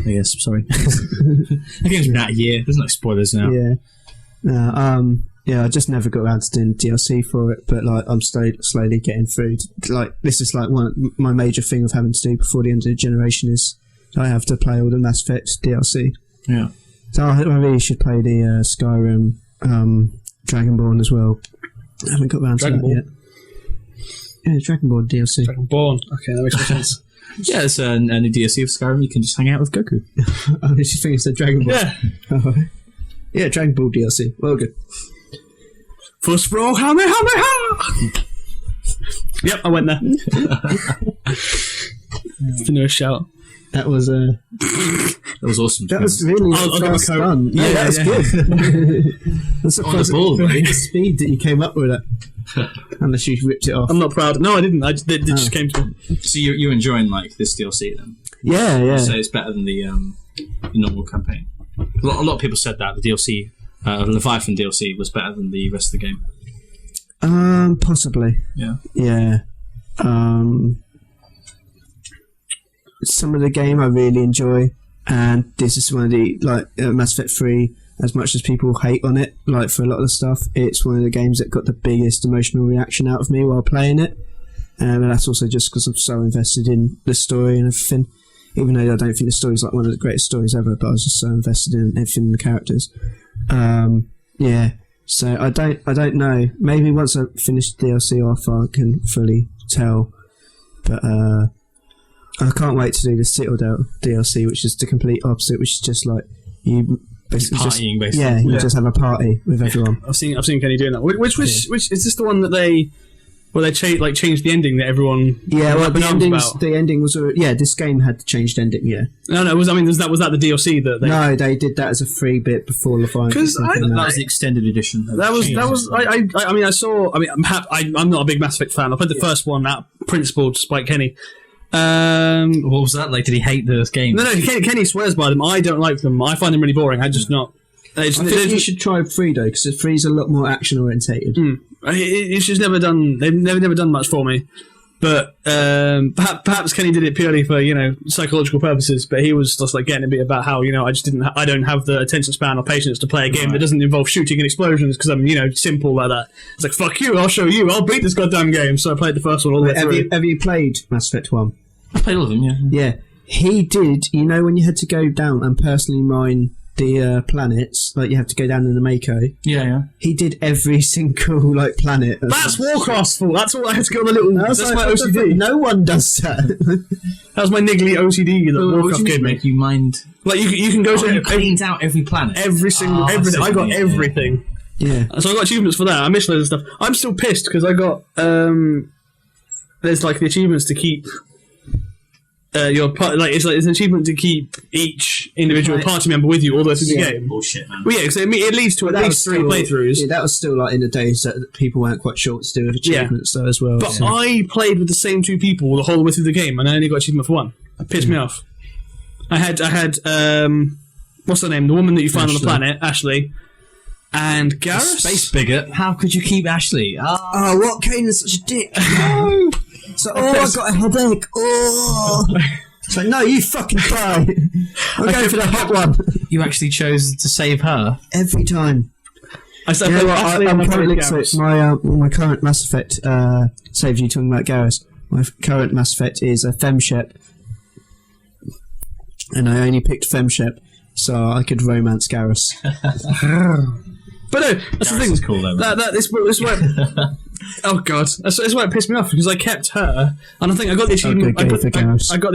Yes, sorry. That game's been out a year. There's no spoilers now. Yeah, I just never got around to doing DLC for it, but like I'm slowly getting through. Like this is like my major thing of having to do before the end of the generation is I have to play all the Mass Effect DLC. Yeah. So I really should play the Skyrim, Dragonborn as well. I haven't got around to that yet. Yeah, Dragonborn DLC. Dragonborn. Okay, that makes more sense. Yeah, it's a new DLC of Skyrim. You can just hang out with Goku. I just think it's a Dragonborn. Yeah. Yeah, Dragon Ball DLC. Well, good. First row, Kamehameha! Yep, I went there. It's a shout. That was That was awesome. that was really fast fun. Yeah, that was good. I'm surprised On the ball, at the speed that you came up with it. Unless you ripped it off. I'm not proud. No, I didn't. It just came to me. So you're enjoying like this DLC then? Yeah. So it's better than the normal campaign. A lot of people said that the DLC, Leviathan DLC, was better than the rest of the game. Possibly. Yeah. Some of the game I really enjoy, and this is one of the Mass Effect 3. As much as people hate on it, like for a lot of the stuff, it's one of the games that got the biggest emotional reaction out of me while playing it. And that's also just because I'm so invested in the story and everything. Even though I don't think the story is like one of the greatest stories ever, but I was just so invested in everything in the characters. Yeah. So I don't know. Maybe once I finish the DLC off, I can fully tell. But I can't wait to do the Citadel DLC, which is the complete opposite, which is just like you basically partying, basically. Yeah, you just have a party with everyone. I've seen Kenny doing that. Which is this the one that they changed the ending that everyone? Yeah, well, about? The ending was this game had the changed ending. Yeah. No. Was that the DLC that they? No, they did that as a free bit before the final. Because that was the extended edition. I'm not a big Mass Effect fan. I played the first one out principled despite Kenny. What was that like? Did he hate those games? No. Kenny swears by them. I don't like them. I find them really boring. I just not. I think you should try 3 though, because 3 is a lot more action orientated. It's just never done. They've never done much for me. But perhaps Kenny did it purely for psychological purposes. But he was just like getting a bit about how I don't have the attention span or patience to play a game that doesn't involve shooting and explosions because I'm simple like that. It's like fuck you, I'll show you, I'll beat this goddamn game. So I played the first one all the way through. Have you played Mass Effect 1? I played all of them. Yeah. Yeah, he did. When you had to go down and personally mine the planets, like you have to go down in the Mako. Yeah. He did every single planet. That's Warcraft's fault. That's all I had to go on the little. That's my OCD. No one does that. That was my niggly OCD that Warcraft gave me. You mind? Like you can go to. You cleaned out every planet. Every single everything. I got everything. Yeah. So I got achievements for that. I missed loads of stuff. I'm still pissed because I got there's the achievements to keep. It's an achievement to keep each individual party member with you all the way through the game. Bullshit, man. Well, yeah, because it leads to at least 3 playthroughs. Yeah, that was still in the days that people weren't quite sure what to do with achievements though as well. But I played with the same 2 people the whole way through the game, and I only got achievement for 1. It pissed me off. I had what's her name? The woman that you find on the planet, Ashley, and Garrus. Space bigot. How could you keep Ashley? Oh, what? Kanan's such a dick. No. So, I've got a headache. Oh. It's like, no, you fucking die. I'm going for the hot one. You actually chose to save her every time. I'm currently my current Mass Effect saves you talking about Garrus. My current Mass Effect is a FemShep, and I only picked FemShep so I could romance Garrus. But no, that's the thing. Is cool though. This why. Oh god, that's why it pissed me off because I kept her, and I think I got the achievement. I got the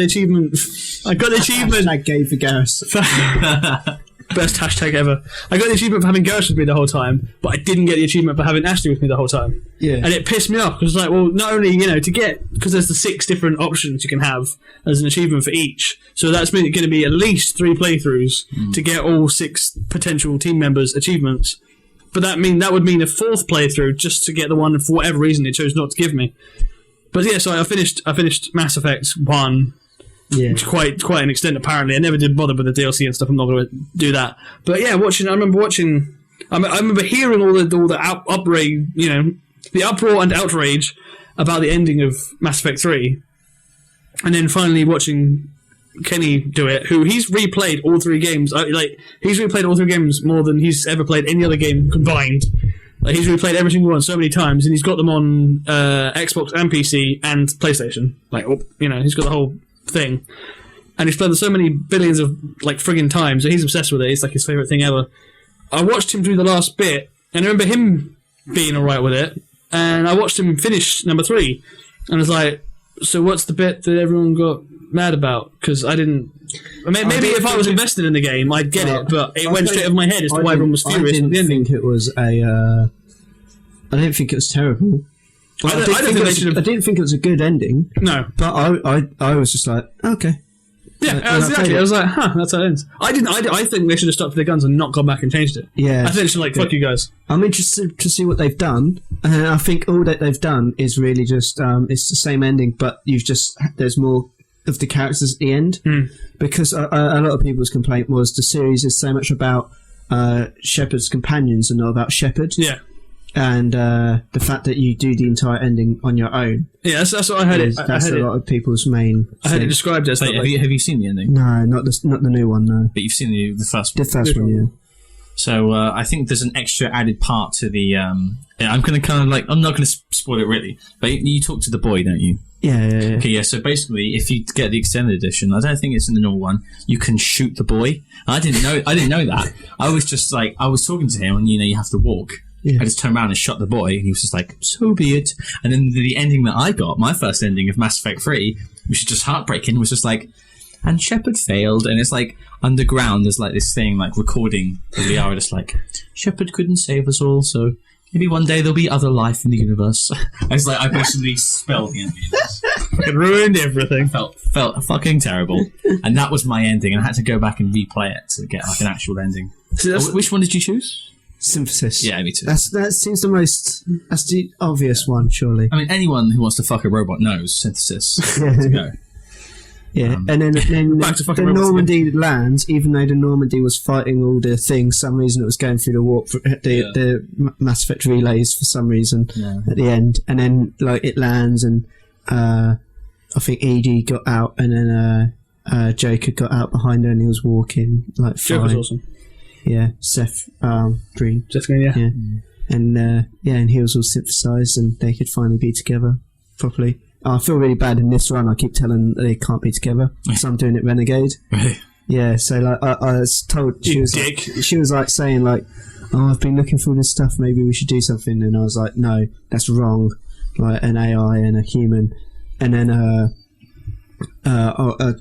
achievement. I got the achievement. Hashtag gay for Garrus. Best hashtag ever. I got the achievement for having Garrus with me the whole time, but I didn't get the achievement for having Ashley with me the whole time. Yeah, and it pissed me off because it's like, well, not only to get because there's the 6 different options you can have as an achievement for each, so that's going to be at least 3 playthroughs to get all 6 potential team members' achievements. But that would mean a 4th playthrough just to get the one for whatever reason it chose not to give me. But yeah, so I finished Mass Effect 1, Yeah. quite an extent apparently. I never did bother with the DLC and stuff. I'm not going to do that. But yeah, I remember hearing all the outrage, the uproar and outrage about the ending of Mass Effect 3, and then finally watching Kenny do it, who he's replayed all 3 games. He's replayed all 3 games more than he's ever played any other game combined. Like, he's replayed every single one so many times, and he's got them on Xbox and PC and PlayStation. He's got the whole thing, and he's played so many billions of friggin' times that he's obsessed with it. It's like his favorite thing ever. I watched him do the last bit, and I remember him being alright with it, and I watched him finish number 3, and I was like, so what's the bit that everyone got mad about? Because I didn't... maybe if I was invested in the game, I'd get it, but it went straight over my head as to why everyone was furious at the ending. I didn't think it was terrible. I didn't think it was a good ending. No. But I was just like, okay. Yeah, exactly. I was like, that's how it ends. I think they should have stuck to their guns and not gone back and changed it. Yeah. I think they should fuck you guys. I'm interested to see what they've done, and I think all that they've done is really just it's the same ending, but there's more of the characters at the end, because a lot of people's complaint was the series is so much about Shepard's companions and not about Shepard. Yeah. And the fact that you do the entire ending on your own. Yeah, that's what I heard. That's a lot of people's main. I had it described as. Have you seen the ending? No, not the new one. No, but you've seen the first one. The first one, yeah. So I think there's an extra added part to the. I'm going to I'm not going to spoil it really, but you talk to the boy, don't you? Yeah. Okay, yeah. So basically, if you get the extended edition, I don't think it's in the normal one. You can shoot the boy. I didn't know that. I was just I was talking to him, and you have to walk. Yeah. I just turned around and shot the boy, and he was just like, so be it. And then the ending that I got, my first ending of Mass Effect 3, which is just heartbreaking, was just and Shepard failed. And it's underground, there's this thing, recording of Liara, just Shepard couldn't save us all, so maybe one day there'll be other life in the universe. I basically spelled the ending. It ruined everything. Felt fucking terrible. And that was my ending, and I had to go back and replay it to get an actual ending. So which one did you choose? Synthesis. Yeah, me too. That seems that's the obvious one, surely. I mean, anyone who wants to fuck a robot knows Synthesis. To go. Yeah, and then the Normandy lands, even though the Normandy was fighting all the things, for some reason it was going through the warp, the Mass Effect relays for some reason at the end, and then it lands, and I think Edie got out, and then Jacob got out behind her, and he was walking fine. Joke was awesome. Yeah, Seth Green. Seth Green, yeah. And he was all synthesized, and they could finally be together properly. I feel really bad in this run. I keep telling them they can't be together, so I'm doing it Renegade. Really? Yeah. So I was told she was saying oh, I've been looking for all this stuff. Maybe we should do something. And I was like, no, that's wrong. An AI and a human, and then I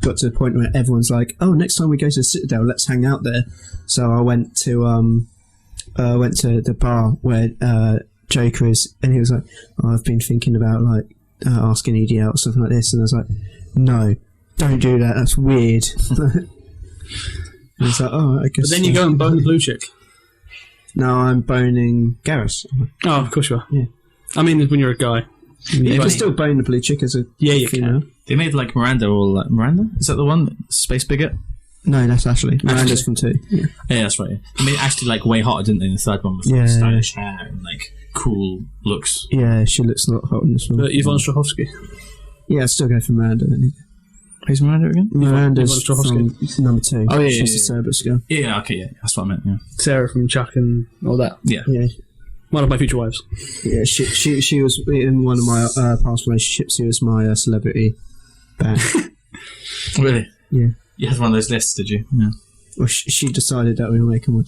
got to the point where everyone's like, oh, next time we go to the Citadel, let's hang out there. So I went to the bar where Joker is, and he was like, oh, I've been thinking about asking Edie out or something like this, and I was like, no, don't do that, that's weird. And it's like, oh, I guess. But then you go and bone the blue chick. No, I'm boning Garrus. Oh, of course you are. Yeah. I mean, when you're a guy. You can still bone the blue chick as a female. Can. They made Miranda or Miranda? Is that the one? Space Bigot? No, that's Ashley. Miranda's from 2. Yeah, that's right. They made Ashley way hotter, didn't they? In the third one with stylish hair and cool looks. Yeah, she looks a lot hot in this one. But Yvonne Strahovski. Yeah, I'd still go for Miranda. Who's Miranda again? Miranda's from number 2. Oh yeah, she's the Cerberus girl. Yeah, okay, yeah, that's what I meant. Yeah, Sarah from Chuck and all that. Yeah. One of my future wives. Yeah, she was in one of my past relationships. She was my celebrity band. Really? Yeah. You had one of those lists, did you? Yeah. Well, she decided that we were making one.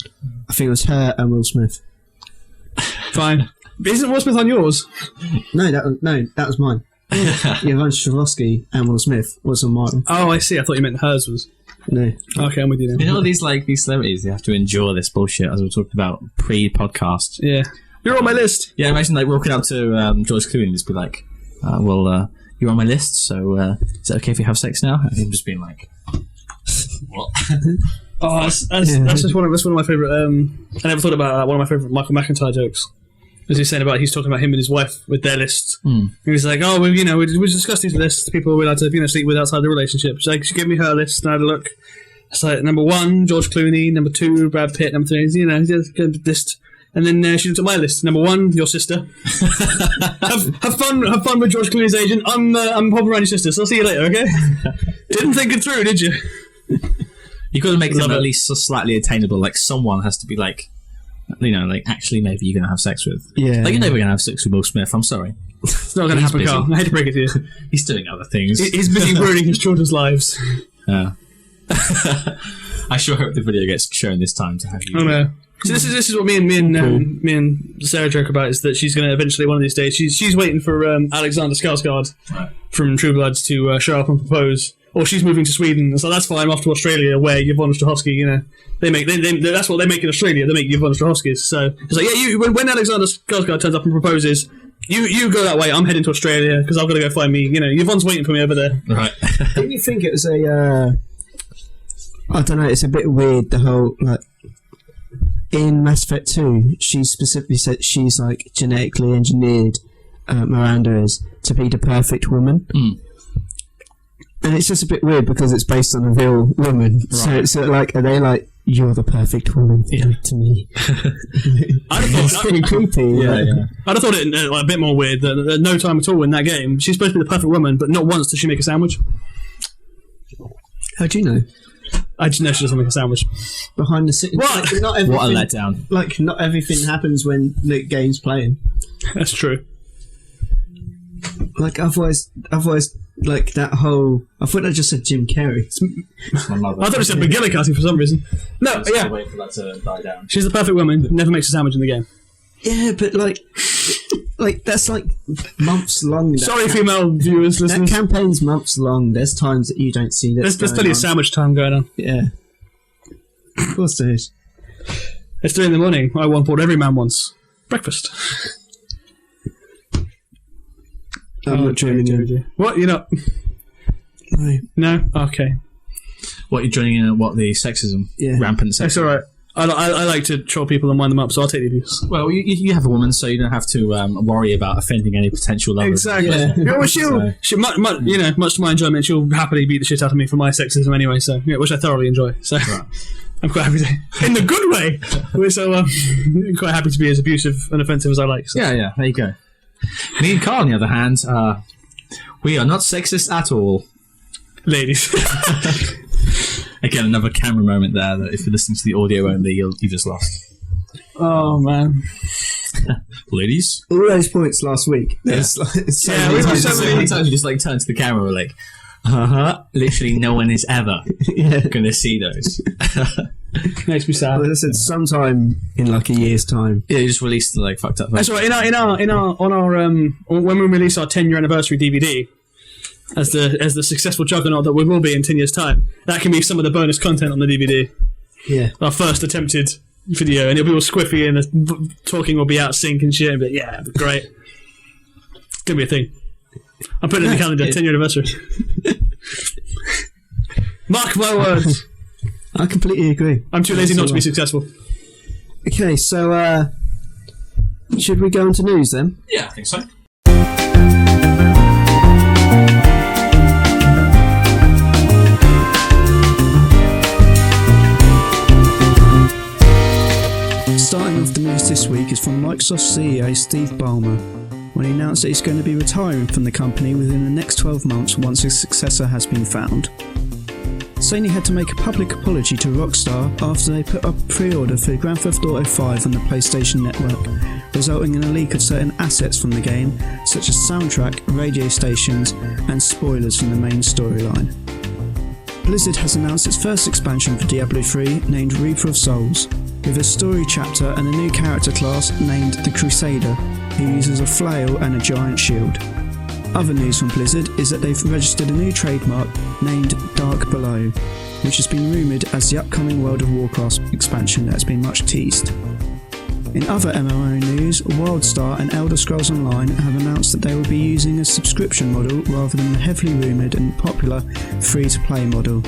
I think it was her and Will Smith. Fine. Isn't Will Smith on yours? No, that was mine. Yvonne Strahovski and Will Smith was on mine. Oh, I see. I thought you meant hers was. No. Okay, I'm with you now. You know these celebrities, they have to endure this bullshit, as we talked about pre-podcast. Yeah. You're on my list. Yeah, imagine walking up to George Clooney and just be like, you're on my list, so is it okay if we have sex now? And him just being like, what? Oh, that's just one of my favourite. I never thought about one of my favourite Michael McIntyre jokes. As he's saying about, he's talking about him and his wife with their list. And he's like, oh, well, we discussed these lists, people we like to sleep with outside the relationship. She's like, she gave me her list, and I had a look. It's like, number 1, George Clooney. Number 2, Brad Pitt. Number 3, just go list. And then she looked at my list. Number 1, your sister. have fun with George Clooney's agent. I'm popping around your sister, so I'll see you later, okay? Didn't think it through, did you? You've got to make them at least slightly attainable. Like, someone has to be like, actually, maybe you're going to have sex with. Yeah. Like, you're never going to have sex with Will Smith. I'm sorry. It's not going to happen, Carl. I hate to break it to you. He's doing other things. He's busy ruining his children's lives. Yeah. I sure hope the video gets shown this time to have you. Oh no! So this is what me and Sarah joke about, is that she's going to eventually, one of these days, she's waiting for Alexander Skarsgård from True Bloods to show up and propose, or she's moving to Sweden, so that's fine. I'm off to Australia, where Yvonne Strahovski, that's what they make in Australia. They make Yvonne Strahovskis. So it's like, when Alexander Skarsgård turns up and proposes, you go that way. I'm heading to Australia because I've got to go find me. Yvonne's waiting for me over there. Right. Didn't you think it was I don't know, it's a bit weird, the whole, in Mass Effect 2, she specifically said she's, genetically engineered, Miranda is, to be the perfect woman. And it's just a bit weird because it's based on a real woman. Right. So it's are they you're the perfect woman to me? I'd have thought it's pretty creepy. Yeah. I'd have thought it a bit more weird that at no time at all in that game, she's supposed to be the perfect woman, but not once does she make a sandwich. How do you know? I just know she doesn't make a sandwich. Behind the scenes. What a letdown. Not everything happens when the game's playing. That's true. Otherwise, that whole... I thought I just said Jim Carrey. I thought it said McGillicuddy for some reason. No, yeah. Wait for that to die down. She's the perfect woman, never makes a sandwich in the game. Yeah, but that's months long. Sorry, female viewers, listeners. That campaign's months long. There's times that you don't see that. There's plenty of sandwich time going on. Yeah. Of course there is. It's 3 in the morning. I want what every man wants. Breakfast. I'm not joining in. What? You're not? No. No? Okay. What, you're joining in at the sexism? Yeah. Rampant sexism? That's alright. I like to troll people and wind them up, so I'll take the abuse. Well, you have a woman, so you don't have to worry about offending any potential lovers. Exactly. Yeah. Well, she'll much to my enjoyment, she'll happily beat the shit out of me for my sexism anyway, so which I thoroughly enjoy. So right. I'm quite happy to, in the good way. So quite happy to be as abusive and offensive as I like. So. Yeah, there you go. Me and Carl, on the other hand, we are not sexist at all, ladies. Again, another camera moment there that if you're listening to the audio only, you just lost. Oh, man. Ladies? All those points last week. Yeah. So many times you just turn to the camera literally no one is ever going to see those. Makes me sad. Well, I said sometime in a year's time. Yeah, you just released the fucked up. That's right. When we release our 10-year anniversary DVD, as the successful juggernaut that we will be in 10 years' time, that can be some of the bonus content on the DVD. Yeah. Our first attempted video, and it'll be all squiffy, and the talking will be out of sync and shit, but yeah, great. It's going to be a thing. I'm putting it in the calendar, 10-year anniversary. Mark my words. I completely agree. I'm too lazy not to be successful. Okay, so should we go into news then? Yeah, I think so. Starting off the news this week is from Microsoft CEO Steve Ballmer, when he announced that he's going to be retiring from the company within the next 12 months once a successor has been found. Sony had to make a public apology to Rockstar after they put up a pre-order for Grand Theft Auto 5 on the PlayStation Network, resulting in a leak of certain assets from the game, such as soundtrack, radio stations, and spoilers from the main storyline. Blizzard has announced its first expansion for Diablo 3, named Reaper of Souls, with a story chapter and a new character class named the Crusader, who uses a flail and a giant shield. Other news from Blizzard is that they've registered a new trademark named Dark Below, which has been rumoured as the upcoming World of Warcraft expansion that has been much teased. In other MMO news, WildStar and Elder Scrolls Online have announced that they will be using a subscription model rather than the heavily rumoured and popular free-to-play model.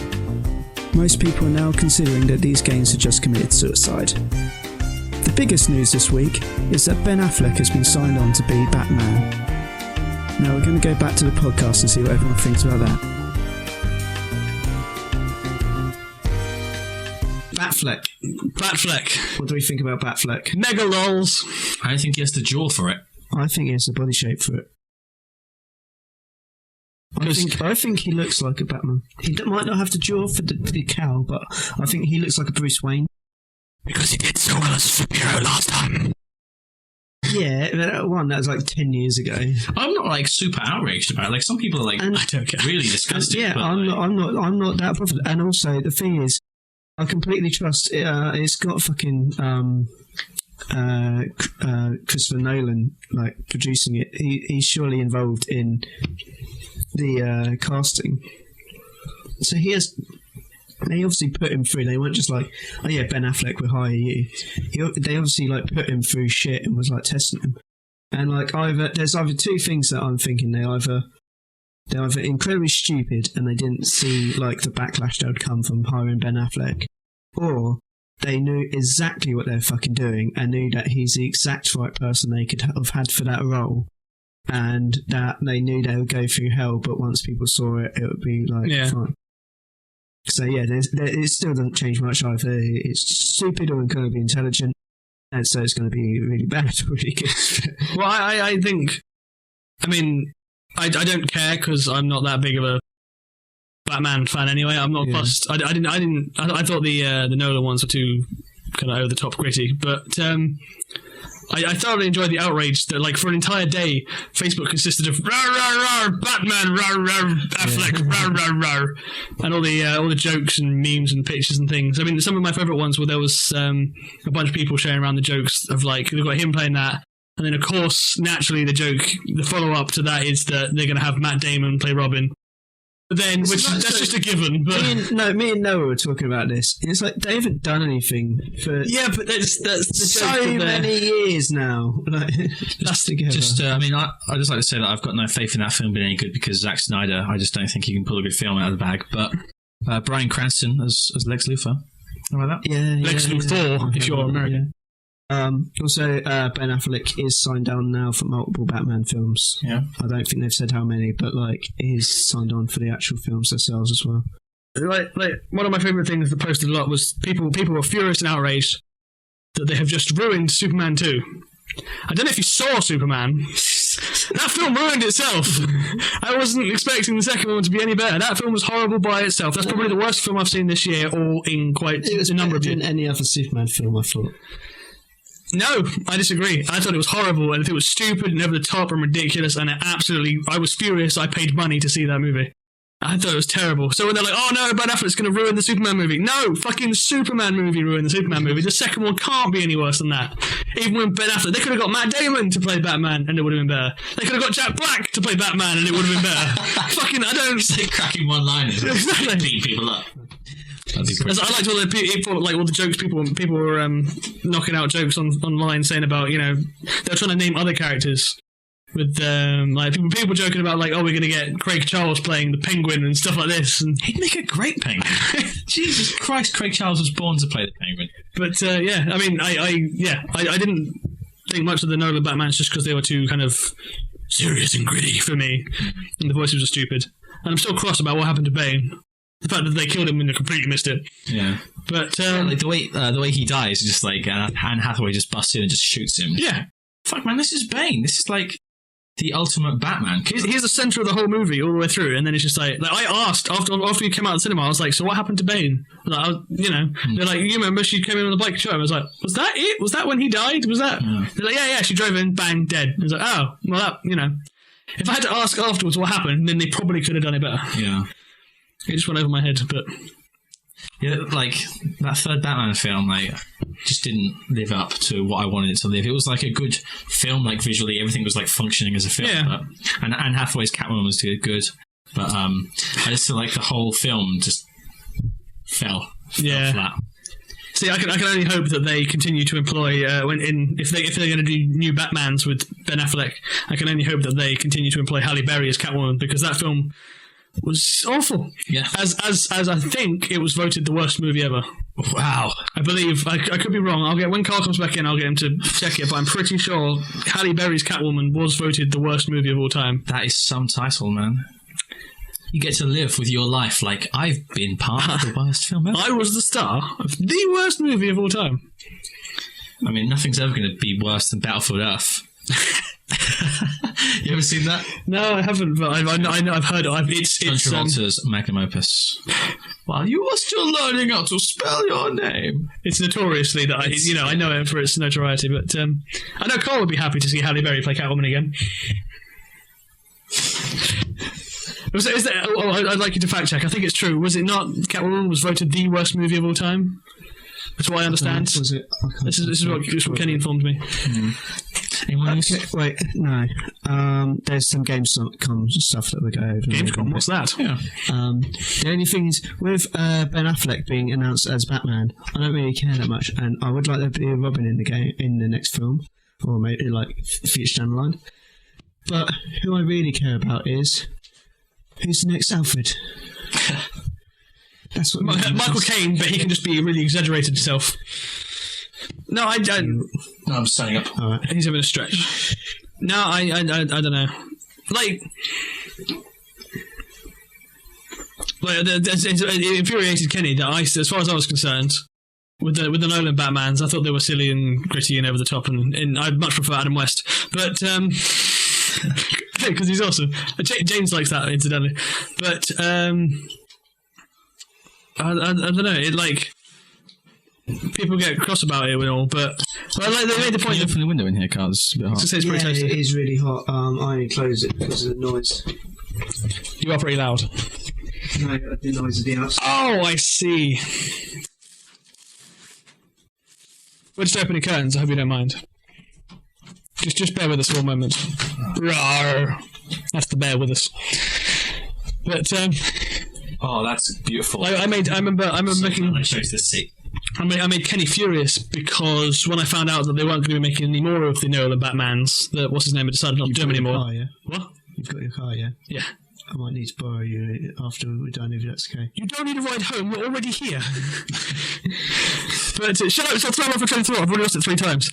Most people are now considering that these games have just committed suicide. The biggest news this week is that Ben Affleck has been signed on to be Batman. Now we're going to go back to the podcast and see what everyone thinks about that. Batfleck. What do we think about Batfleck? Mega lols. I think he has the jaw for it. I think he has the body shape for it. I think he looks like a Batman. He might not have the jaw for the cowl, but I think he looks like a Bruce Wayne. Because he did so well as a superhero last time. Yeah, that was like 10 years ago. I'm not like super outraged about it. Like some people are like, I don't care. Really disgusted. Yeah, I'm not that bothered. And also the thing is, I completely trust. It's got fucking Christopher Nolan like producing it. He's surely involved in the casting. So they obviously put him through. They weren't just like, oh yeah, Ben Affleck, we'll hire you. They obviously like put him through shit and was like testing him. And like there's either two things that I'm thinking. They're either incredibly stupid and they didn't see like the backlash that would come from hiring Ben Affleck, or they knew exactly what they're fucking doing and knew that he's the exact right person they could have had for that role, and that they knew they would go through hell, but once people saw it, it would be like fine. So yeah, it still doesn't change much either. It's stupid or incredibly intelligent, and so it's going to be really bad or really good. Well, I think, I mean, I don't care because I'm not that big of a Batman fan anyway. I'm not fussed. I thought the Nolan ones were too kind of over the top gritty, but I thoroughly enjoyed the outrage that, like, for an entire day, Facebook consisted of rawr, rawr, rawr, Batman, rawr, rawr, Affleck, rawr, rawr, rawr, and all the jokes and memes and pictures and things. I mean, some of my favourite ones were there was a bunch of people sharing around the jokes of, like, they've got him playing that, and then, of course, naturally, the follow-up to that is that they're going to have Matt Damon play Robin. But then, that's just a given. But me and Noah were talking about this. It's like they haven't done anything for but that's the so many years now. Like, that's together. I mean, I just like to say that I've got no faith in that film being any good because Zack Snyder, I just don't think he can pull a good film out of the bag. But Bryan Cranston as Lex Luthor, how about that? Yeah, Lex Luthor, if you're American. Also, Ben Affleck is signed on now for multiple Batman films. Yeah. I don't think they've said how many, but like he's signed on for the actual films themselves as well. Like one of my favourite things that posted a lot was people were furious and outraged that they have just ruined Superman 2. I don't know if you saw Superman. That film ruined itself. I wasn't expecting the second one to be any better. That film was horrible by itself. That's probably the worst film I've seen this year, or in quite a number of years. Than any other Superman film, I thought. No, I disagree. I thought it was horrible, and it was stupid and over the top and ridiculous, and I was furious. I paid money to see that movie. I thought it was terrible. So when they're like, oh no, Ben Affleck's going to ruin the Superman movie. No, fucking Superman movie ruined the Superman movie. The second one can't be any worse than that. Even when Ben Affleck, they could have got Matt Damon to play Batman, and it would have been better. They could have got Jack Black to play Batman, and it would have been better. Fucking, I don't... It's like cracking one-liners. Exactly. Beating people up. I liked all the jokes people were knocking out jokes online saying about, you know, they were trying to name other characters with like people joking about like, oh, we're going to get Craig Charles playing the Penguin and stuff like this, and he'd make a great Penguin. Jesus Christ, Craig Charles was born to play the Penguin. But yeah, I mean, I didn't think much of the Nolan Batmans just because they were too kind of serious and gritty for me, and the voices were stupid. And I'm still cross about what happened to Bane. The fact that they killed him and they completely missed it. Yeah. But like the way he dies is just like Anne Hathaway just busts in and just shoots him. Yeah. Fuck man, this is Bane. This is like the ultimate Batman. He's the centre of the whole movie all the way through, and then it's just like I asked after you came out of the cinema, I was like, so what happened to Bane? Like, they're like, you remember she came in on the bike show? I was like, was that it? Was that when he died? Was that? Yeah. They're like, yeah, she drove in, bang, dead. I was like, oh, well, that, if I had to ask afterwards what happened, then they probably could have done it better. Yeah. It just went over my head, but yeah, like that third Batman film, like just didn't live up to what I wanted it to live. It was like a good film, like visually, everything was like functioning as a film. Yeah. And Anne Hathaway's Catwoman was good, but I just feel like the whole film just fell flat. See, I can only hope that they continue to employ if they're going to do new Batmans with Ben Affleck. I can only hope that they continue to employ Halle Berry as Catwoman, because that film was awful. Yeah. As I think it was voted the worst movie ever. Wow. I believe I could be wrong. When Carl comes back in, I'll get him to check it. But I'm pretty sure Halle Berry's Catwoman was voted the worst movie of all time. That is some title, man. You get to live with your life like I've been part of the worst film ever. I was the star of the worst movie of all time. I mean, nothing's ever going to be worse than Battlefield Earth. You ever seen that? No, I haven't, but I've heard it. It's Travolta's magnum opus. While you are still learning how to spell your name. It's notoriously that I know it for its notoriety, but I know Carl would be happy to see Halle Berry play Catwoman again. I'd like you to fact check. I think it's true. Was it not? Catwoman was voted the worst movie of all time. That's what I understand. Was it? This is what Kenny informed me. Okay, wait, no. There's some Gamescom stuff that we go over. Gamescom, what's that? Yeah. The only thing is, with Ben Affleck being announced as Batman, I don't really care that much, and I would like there to be a Robin in the game in the next film, or maybe like future down the line. But who I really care about is who's the next Alfred. That's what Michael Caine, but he can just be really exaggerated himself. No, I don't. No, I'm standing up. All right. He's having a stretch. No, I don't know. Like it infuriated Kenny that as far as I was concerned, with the Nolan Batmans, I thought they were silly and gritty and over the top, and I'd much prefer Adam West. But because he's awesome. James likes that, incidentally. But I don't know. It like people get cross about it and all, but they made the point. Can you open the window in here, Carl? It's a bit hot. It's pretty toasty. It is really hot. I only close it because of the noise. You are pretty loud. No, the noise of the outside. Oh, I see. We're just opening curtains. I hope you don't mind. Just bear with us for a moment. Rawr. That's the bear with us. But oh, that's beautiful. I remember making. I chose this seat. I made Kenny furious because when I found out that they weren't going to be making any more of the Nolan Batmans, that what's his name had decided not to do them anymore. Car, yeah? What? You've got your car, yeah? Yeah. I might need to borrow you after we're done, if that's okay. You don't need a ride home. You're already here. But shut up! Stop throwing off a train through. I've already lost it 3 times.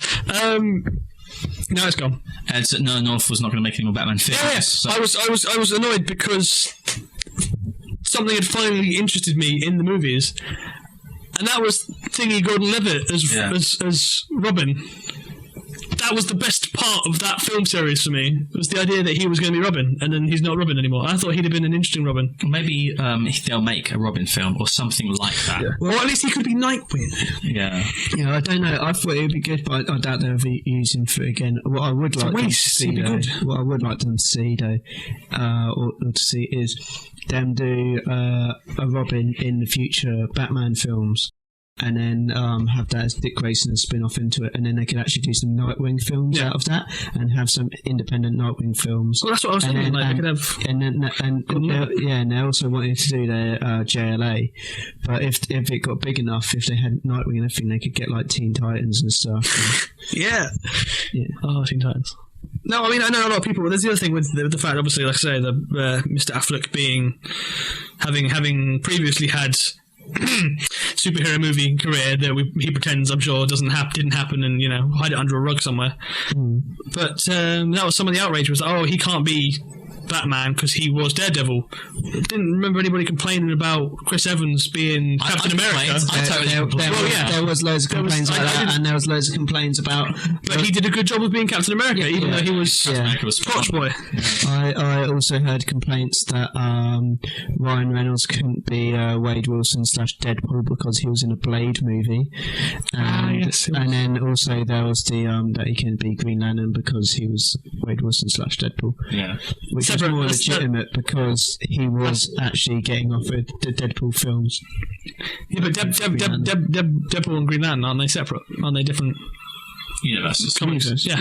Now it's gone. And so, no, North was not going to make any more Batman films. Yeah, so. I was annoyed because something had finally interested me in the movies, and that was Thingy Gordon-Levitt as Robin. That was the best part of that film series for me. Was the idea that he was going to be Robin, and then he's not Robin anymore. I thought he'd have been an interesting Robin. Maybe they'll make a Robin film or something like that. Yeah. Well, at least he could be Nightwing. Yeah. Yeah, I don't know. I thought it would be good, but I doubt they'll be using it again. What I would like them to see, what I would like them to see, though, or to see is them do a Robin in the future Batman films. And then have that as Dick Grayson and spin off into it, and then they could actually do some Nightwing films out of that, and have some independent Nightwing films. Well, that's what I was thinking. They could have, and they also wanted to do their JLA, but if it got big enough, if they had Nightwing and everything, they could get like Teen Titans and stuff. yeah. Oh, Teen Titans. No, I mean, I know a lot of people, but there's the other thing with the fact, obviously, like I say, the Mr. Affleck having previously had superhero movie career that he pretends, I'm sure, didn't happen, and hide it under a rug somewhere. But that was some of the outrage, was he can't be Batman because he was Daredevil. Didn't remember anybody complaining about Chris Evans being Captain America. There was loads of complaints about that, and there was loads of complaints about. But he did a good job of being Captain America, even though he was Scotch boy. I also heard complaints that Ryan Reynolds couldn't be Wade Wilson / Deadpool because he was in a Blade movie, and then also there was the that he couldn't be Green Lantern because he was Wade Wilson / Deadpool. Yeah, which is more legitimate because he was actually getting offered the Deadpool films. Yeah, but Deadpool and Green Lantern, aren't they separate? Aren't they different universes? Comics? Yeah,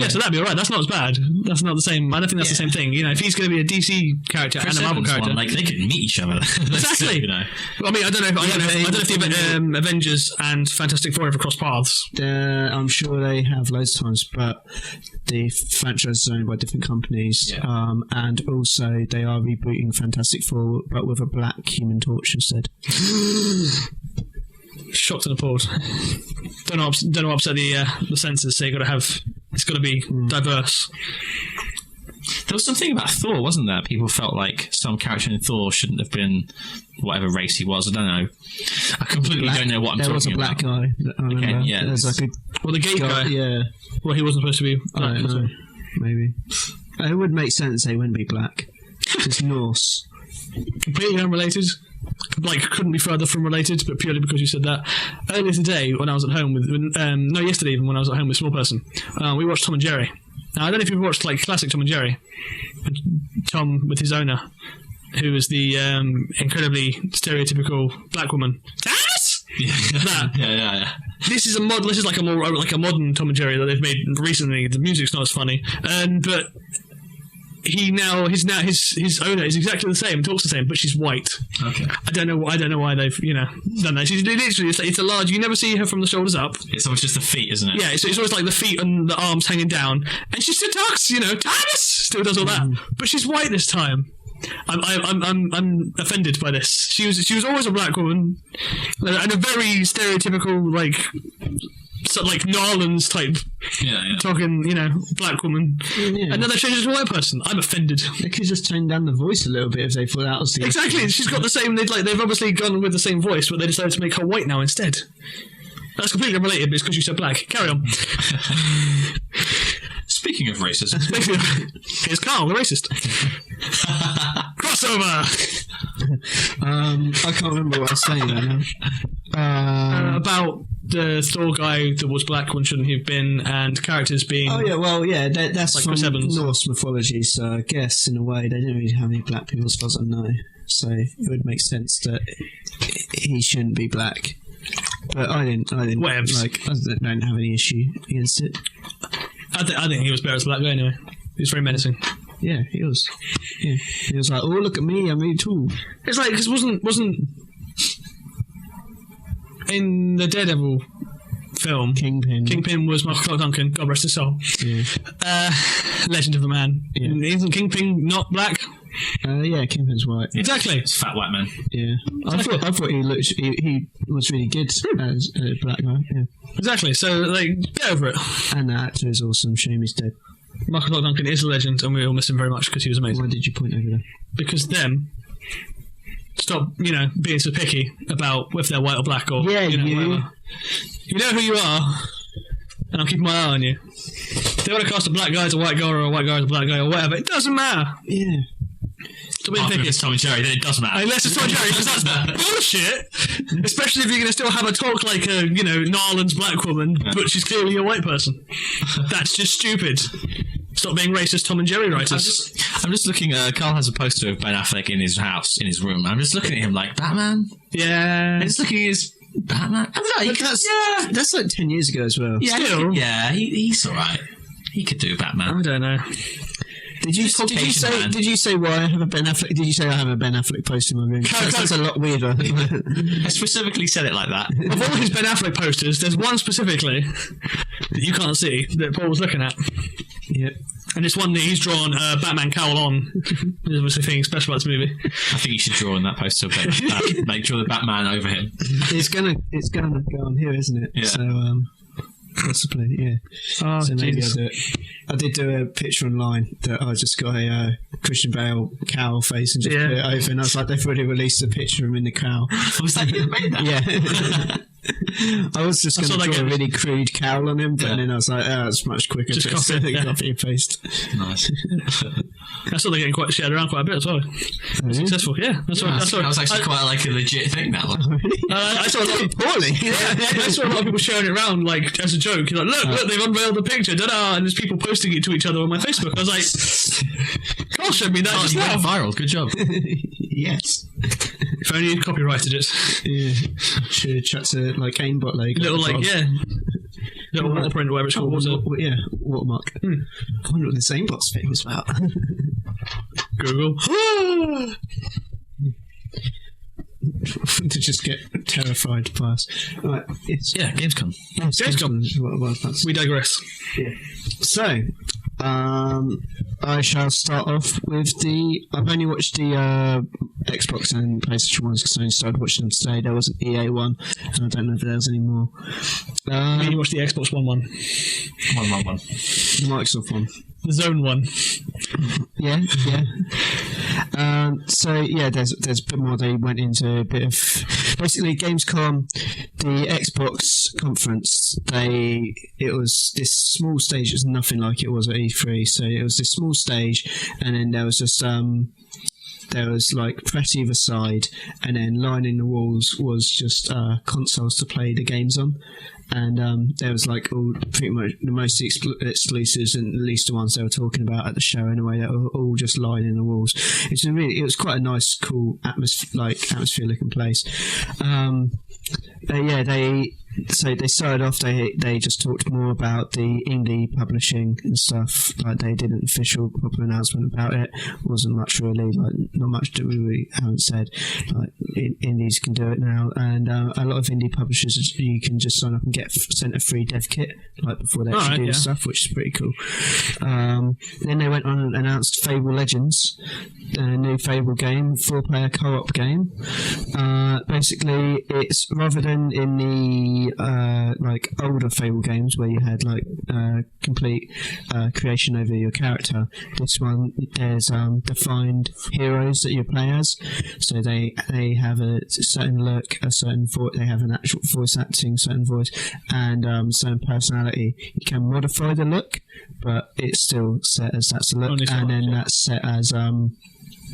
so that'd be alright. That's not as bad. That's not the same. I don't think that's the same thing. If he's going to be a DC character and a Marvel character, they could meet each other. Exactly. I mean, I don't know if the Avengers and Fantastic Four ever cross paths. I'm sure they have loads of times, but the franchise is owned by different companies, and also they are rebooting Fantastic Four, but with a black Human Torch instead. Shocked and appalled. Don't upset the senses. So it's got to be diverse. There was something about Thor, wasn't there? People felt like some character in Thor shouldn't have been whatever race he was. I don't know. I completely don't know what I'm talking about. There was a black guy. I remember. Okay, yeah. There's like the gay guy. Yeah. Well, he wasn't supposed to be black. I don't know. Maybe. It would make sense they wouldn't be black. It's Norse. Completely unrelated. Like, couldn't be further from related, but purely because you said that. Earlier today, when I was at home yesterday even, when I was at home with Small Person, we watched Tom and Jerry. Now, I don't know if you've watched, like, classic Tom and Jerry. Tom with his owner, who is the incredibly stereotypical black woman. Yes! Yeah. This is like a modern Tom and Jerry that they've made recently. The music's not as funny, but his owner is exactly the same, talks the same, but she's white. Okay. I don't know why they've done that. She's literally it's a large. You never see her from the shoulders up. It's always just the feet, isn't it? Yeah, it's always like the feet and the arms hanging down, and she still talks. Thomas still does all that, but she's white this time. I'm offended by this. She was always a black woman, and a very stereotypical like Narlands type, talking, black woman. Yeah. And then they changed it to a white person. I'm offended. They could just tone down the voice a little bit if they thought that was the exactly. She's got the same. They've obviously gone with the same voice, but they decided to make her white now instead. That's completely unrelated, but it's because you said black. Carry on. Speaking of racism, here's Carl, the racist. Crossover. I can't remember what I was saying right now. About the Thor guy that was black when shouldn't he have been, and characters being. Oh yeah, well yeah, that's like from Chris Evans. Norse mythology. So I guess in a way they didn't really have any black people as far as I know. So it would make sense that he shouldn't be black. But I didn't Webs. I don't have any issue against it. I think he was better as a black guy anyway. He was very menacing. Yeah, he was. Yeah, he was like, "Oh, look at me, I'm me too." It's like because wasn't in the Daredevil film. Kingpin was Michael Clark Duncan. God rest his soul. Yeah. Legend of a man. Yeah. Isn't Kingpin not black? Yeah, Kingpin's white. Exactly. it's a fat white man. Yeah, Exactly. I thought he was really good as a black guy. Yeah, Exactly. So like, get over it. and the actor is awesome. Shame he's dead. Michael Clark Duncan is a legend, and we all miss him very much because he was amazing. Why did you point over there? Because them. Stop, being so picky about if they're white or black or Yeah, whatever. You know who you are, and I'm keeping my eye on you. If they want to cast a black guy as a white guy or a white guy as a black guy or whatever, it doesn't matter. Yeah. Stop being If picky. it's Tom and Jerry, then it does matter. Unless it's Tom and Jerry, because that's bullshit. Especially if you're going to still have her talk like a, Narland's black woman, but she's clearly a white person. That's just stupid. Stop being racist Tom and Jerry writers. I'm just looking. Carl has a poster of Ben Affleck in his house, in his room. I'm just looking at him like Batman. Yeah. I'm just looking at his Batman. I'm like, That's like 10 years ago as well. yeah, Still. he's all right. He could do Batman. I don't know. Did you say why I have a Ben Affleck? Did you say I have a Ben Affleck poster in my room? That's a lot weirder. I specifically said it like that. Of all his Ben Affleck posters, there's one specifically that you can't see that Paul was looking at. Yeah. And it's one that he's drawn Batman cowl on. There's obviously something special about this movie. I think you should draw on that poster, but draw the Batman over him. It's gonna go on here, isn't it? Yeah. So possibly, yeah. Oh, So maybe Jesus. I'll do it. I did do a picture online that I just got a Christian Bale cowl face and just put it over, and I was like, they've already released a picture of him in the cowl. Was that you that made that? Yeah. I was just going to draw a really crude cowl on him, but then I was like, oh, it's much quicker. Just to copy it, copy and paste. Nice. I saw they're getting quite shared around quite a bit as well. Successful, yeah. That's what That was actually quite like a legit thing, that one. I saw a lot of Poorly. I saw a lot of people sharing it around like as a joke. Like, look, they've unveiled the picture, da-da, and there's people posting it to each other on my Facebook. I was like, Carl showed me that just You went now. viral. Good job. Yes. If only you'd copyrighted it. Yeah. Should have chucked a aimbot logo. Little little waterprint or whatever it's called. Was it? Yeah, watermark. I wonder what this aimbot's thing is about. Google. To just get terrified by us. Right. Yes. Yeah, Gamescom. Yes, Gamescom. That's We digress. Yeah. So, I shall start off with I've only watched the Xbox and PlayStation ones because I only started watching them today. There was an EA one, and I don't know if there's any more. You watched the Xbox One. One. The Microsoft one. The Zone one. Yeah. So yeah, there's a bit more. They went into a bit of basically Gamescom, the Xbox conference. It was this small stage. It was nothing like it was at E3. So it was this small stage, and then there was just there was like press either side, and then lining the walls was just consoles to play the games on. And there was like all pretty much the most exclusives, and at least the ones they were talking about at the show anyway, that were all just lying in the walls. It was quite a nice, cool atmosphere looking place. They started off. They just talked more about the indie publishing and stuff. Like they did an official proper announcement about it. Wasn't much really. Like not much that we really haven't said. Like indies can do it now, and a lot of indie publishers you can just sign up and get sent a free dev kit like before they actually do the stuff, which is pretty cool. Then they went on and announced Fable Legends, a new Fable game, 4-player co-op game. Basically, it's rather than in the like older Fable games where you had like complete creation over your character. This one, there's defined heroes that you play as, so they have a certain look, a certain voice. They have an actual voice acting, certain voice, and certain personality. You can modify the look, but it's still set as that's the look, and then that's set as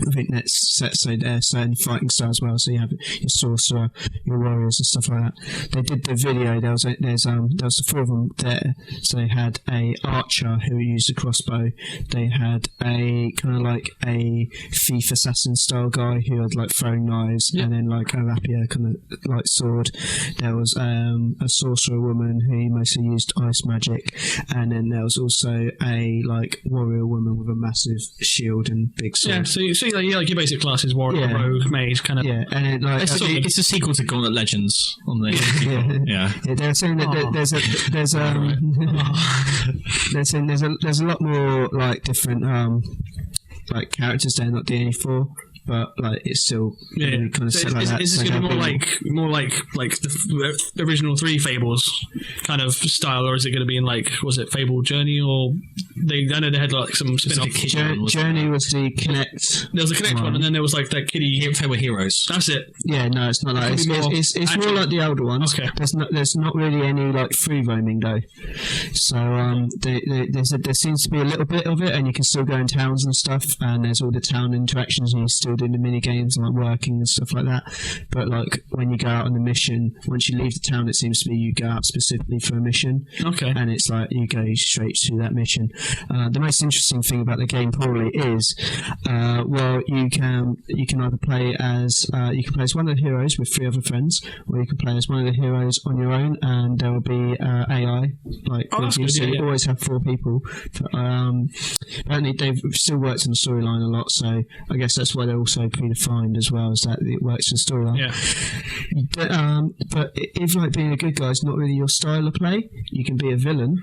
I think that's set so there's certain fighting style as well. So you have your sorcerer, your warriors, and stuff like that. They did the video. There was the 4 of them there. So they had a archer who used a crossbow. They had a kind of like a thief assassin style guy who had like throwing knives, and then like a rapier kind of like sword. There was a sorcerer woman who mostly used ice magic, and then there was also a like warrior woman with a massive shield and big sword. Yeah, so like your basic classes, warrior, rogue, mage, kind of. Yeah, and it, like it's a sequel to Gauntlet Legends on the yeah. They're saying that there's a lot more like different like characters there, not D84. But like it's still kind of set like that. Is this going to be more like the original 3 Fables kind of style, or is it going to be in like, was it Fable Journey, or I know they had like some spin-off. Journey was the Connect. There was a Connect one, and then there was like that kiddie Fable Heroes. That's it. Yeah, no, it's not like it's more like the older ones. Okay. There's not really any like free roaming though. So there seems to be a little bit of it, and you can still go in towns and stuff, and there's all the town interactions, and you still doing the mini games and like working and stuff like that. But like when you go out on the mission, once you leave the town, it seems to be you go out specifically for a mission. Okay. And it's like you go straight to that mission. The most interesting thing about the game probably is, well, you can either play as one of the heroes with 3 other friends, or you can play as one of the heroes on your own, and there will be AI like with you. So you always have 4 people. Apparently they've still worked on the storyline a lot, so I guess that's why they're also predefined as well, as that it works in storyline. Yeah. But if like being a good guy is not really your style of play, you can be a villain.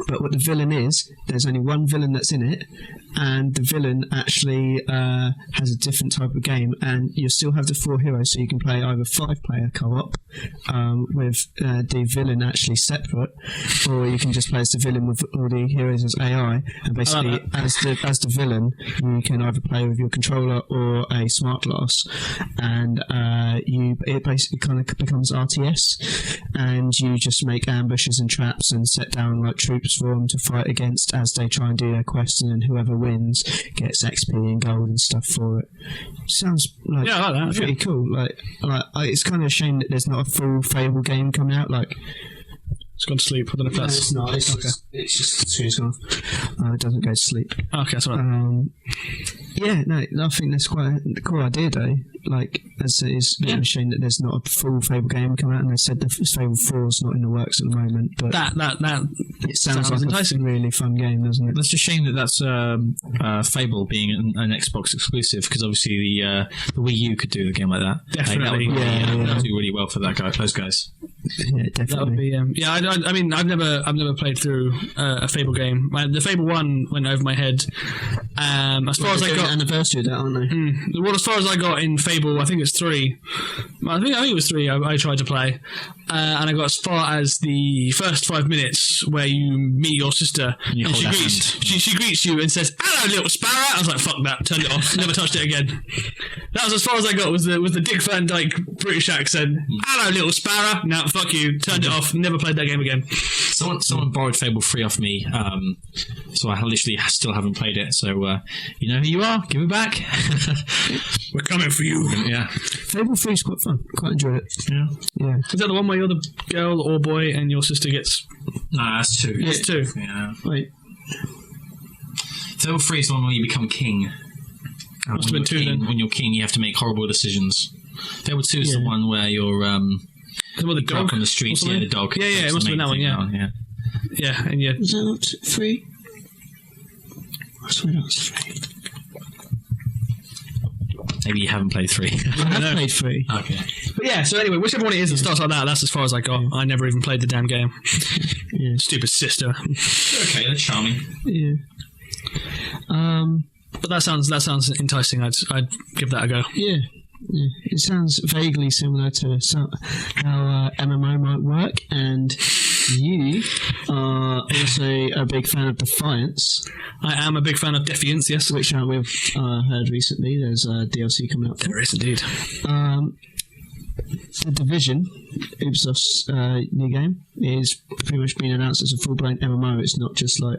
But what the villain is, there's only one villain that's in it, and the villain actually has a different type of game, and you still have the 4 heroes, so you can play either 5-player co-op with the villain actually separate, or you can just play as the villain with all the heroes as AI, and basically as the villain you can either play with your controller or a smart glass, and it basically kind of becomes RTS, and you just make ambushes and traps and set down like troops for them to fight against as they try and do their quest, and then whoever wins gets XP and gold and stuff for it. Sounds like I like that. pretty cool. Like it's kind of a shame that there's not a full Fable game coming out. Like it's gone to sleep. I don't know if that's... it's not. It's just switched off. It doesn't go to sleep. Okay, that's all right. I think that's quite a cool idea though. Like, as it is a bit of a shame that there's not a full Fable game coming out, and they said the Fable 4 is not in the works at the moment. But that it sounds like enticing. a really fun game, doesn't it? It's just a shame that that's Fable being an Xbox exclusive, because obviously the Wii U could do a game like that. Definitely. That would do really well for those guys. Yeah, That would definitely. be I mean, I've never played through a Fable game. The Fable 1 went over my head. As far as I got, anniversary of that, aren't they? well, as far as I got in Fable, I think it's 3. I think it was 3. I tried to play, and I got as far as the first 5 minutes where you meet your sister, You and hold her hand. she greets you and says, "Hello, little sparrow." I was like, "Fuck that!" Turned it off. Never touched it again. That was as far as I got. Was the Dick Van Dyke British accent? "Hello, little sparrow." No, fuck you. Turned it off. Never played that game again. Someone borrowed Fable 3 off me, so I literally still haven't played it. So you know who you are. Give it back. We're coming for you. Yeah. Fable 3 is quite fun. Quite enjoyed it. Yeah. Yeah. Is that the one where you're the girl or boy and your sister gets? Nah, that's 2. It's 2. Yeah. Wait. Fable 3 is the one where you become king. Must have been 2 then. When you're king, you have to make horrible decisions. Fable 2 is the Yeah. one where you're Some other drunk dog on the streets. or Yeah, something? the dog. Yeah, That's it must the have been that one. main Yeah, thing now, yeah, and yeah. Was that not 3? I swear that was 3. Maybe you haven't played 3. I have played 3. Okay. But yeah, so anyway, whichever one it is that starts like that, that's as far as I got. I never even played the damn game. Yeah. Stupid sister. Okay, that's charming. Yeah. But that sounds enticing. I'd give that a go. Yeah. Yeah. It sounds vaguely similar to how MMO might work, and you are also a big fan of Defiance, I am a big fan of Defiance, yes. which we've heard recently. There's a DLC coming up. There is indeed. The Division, Ubisoft's new game, is pretty much been announced as a full-blown MMO. It's not just like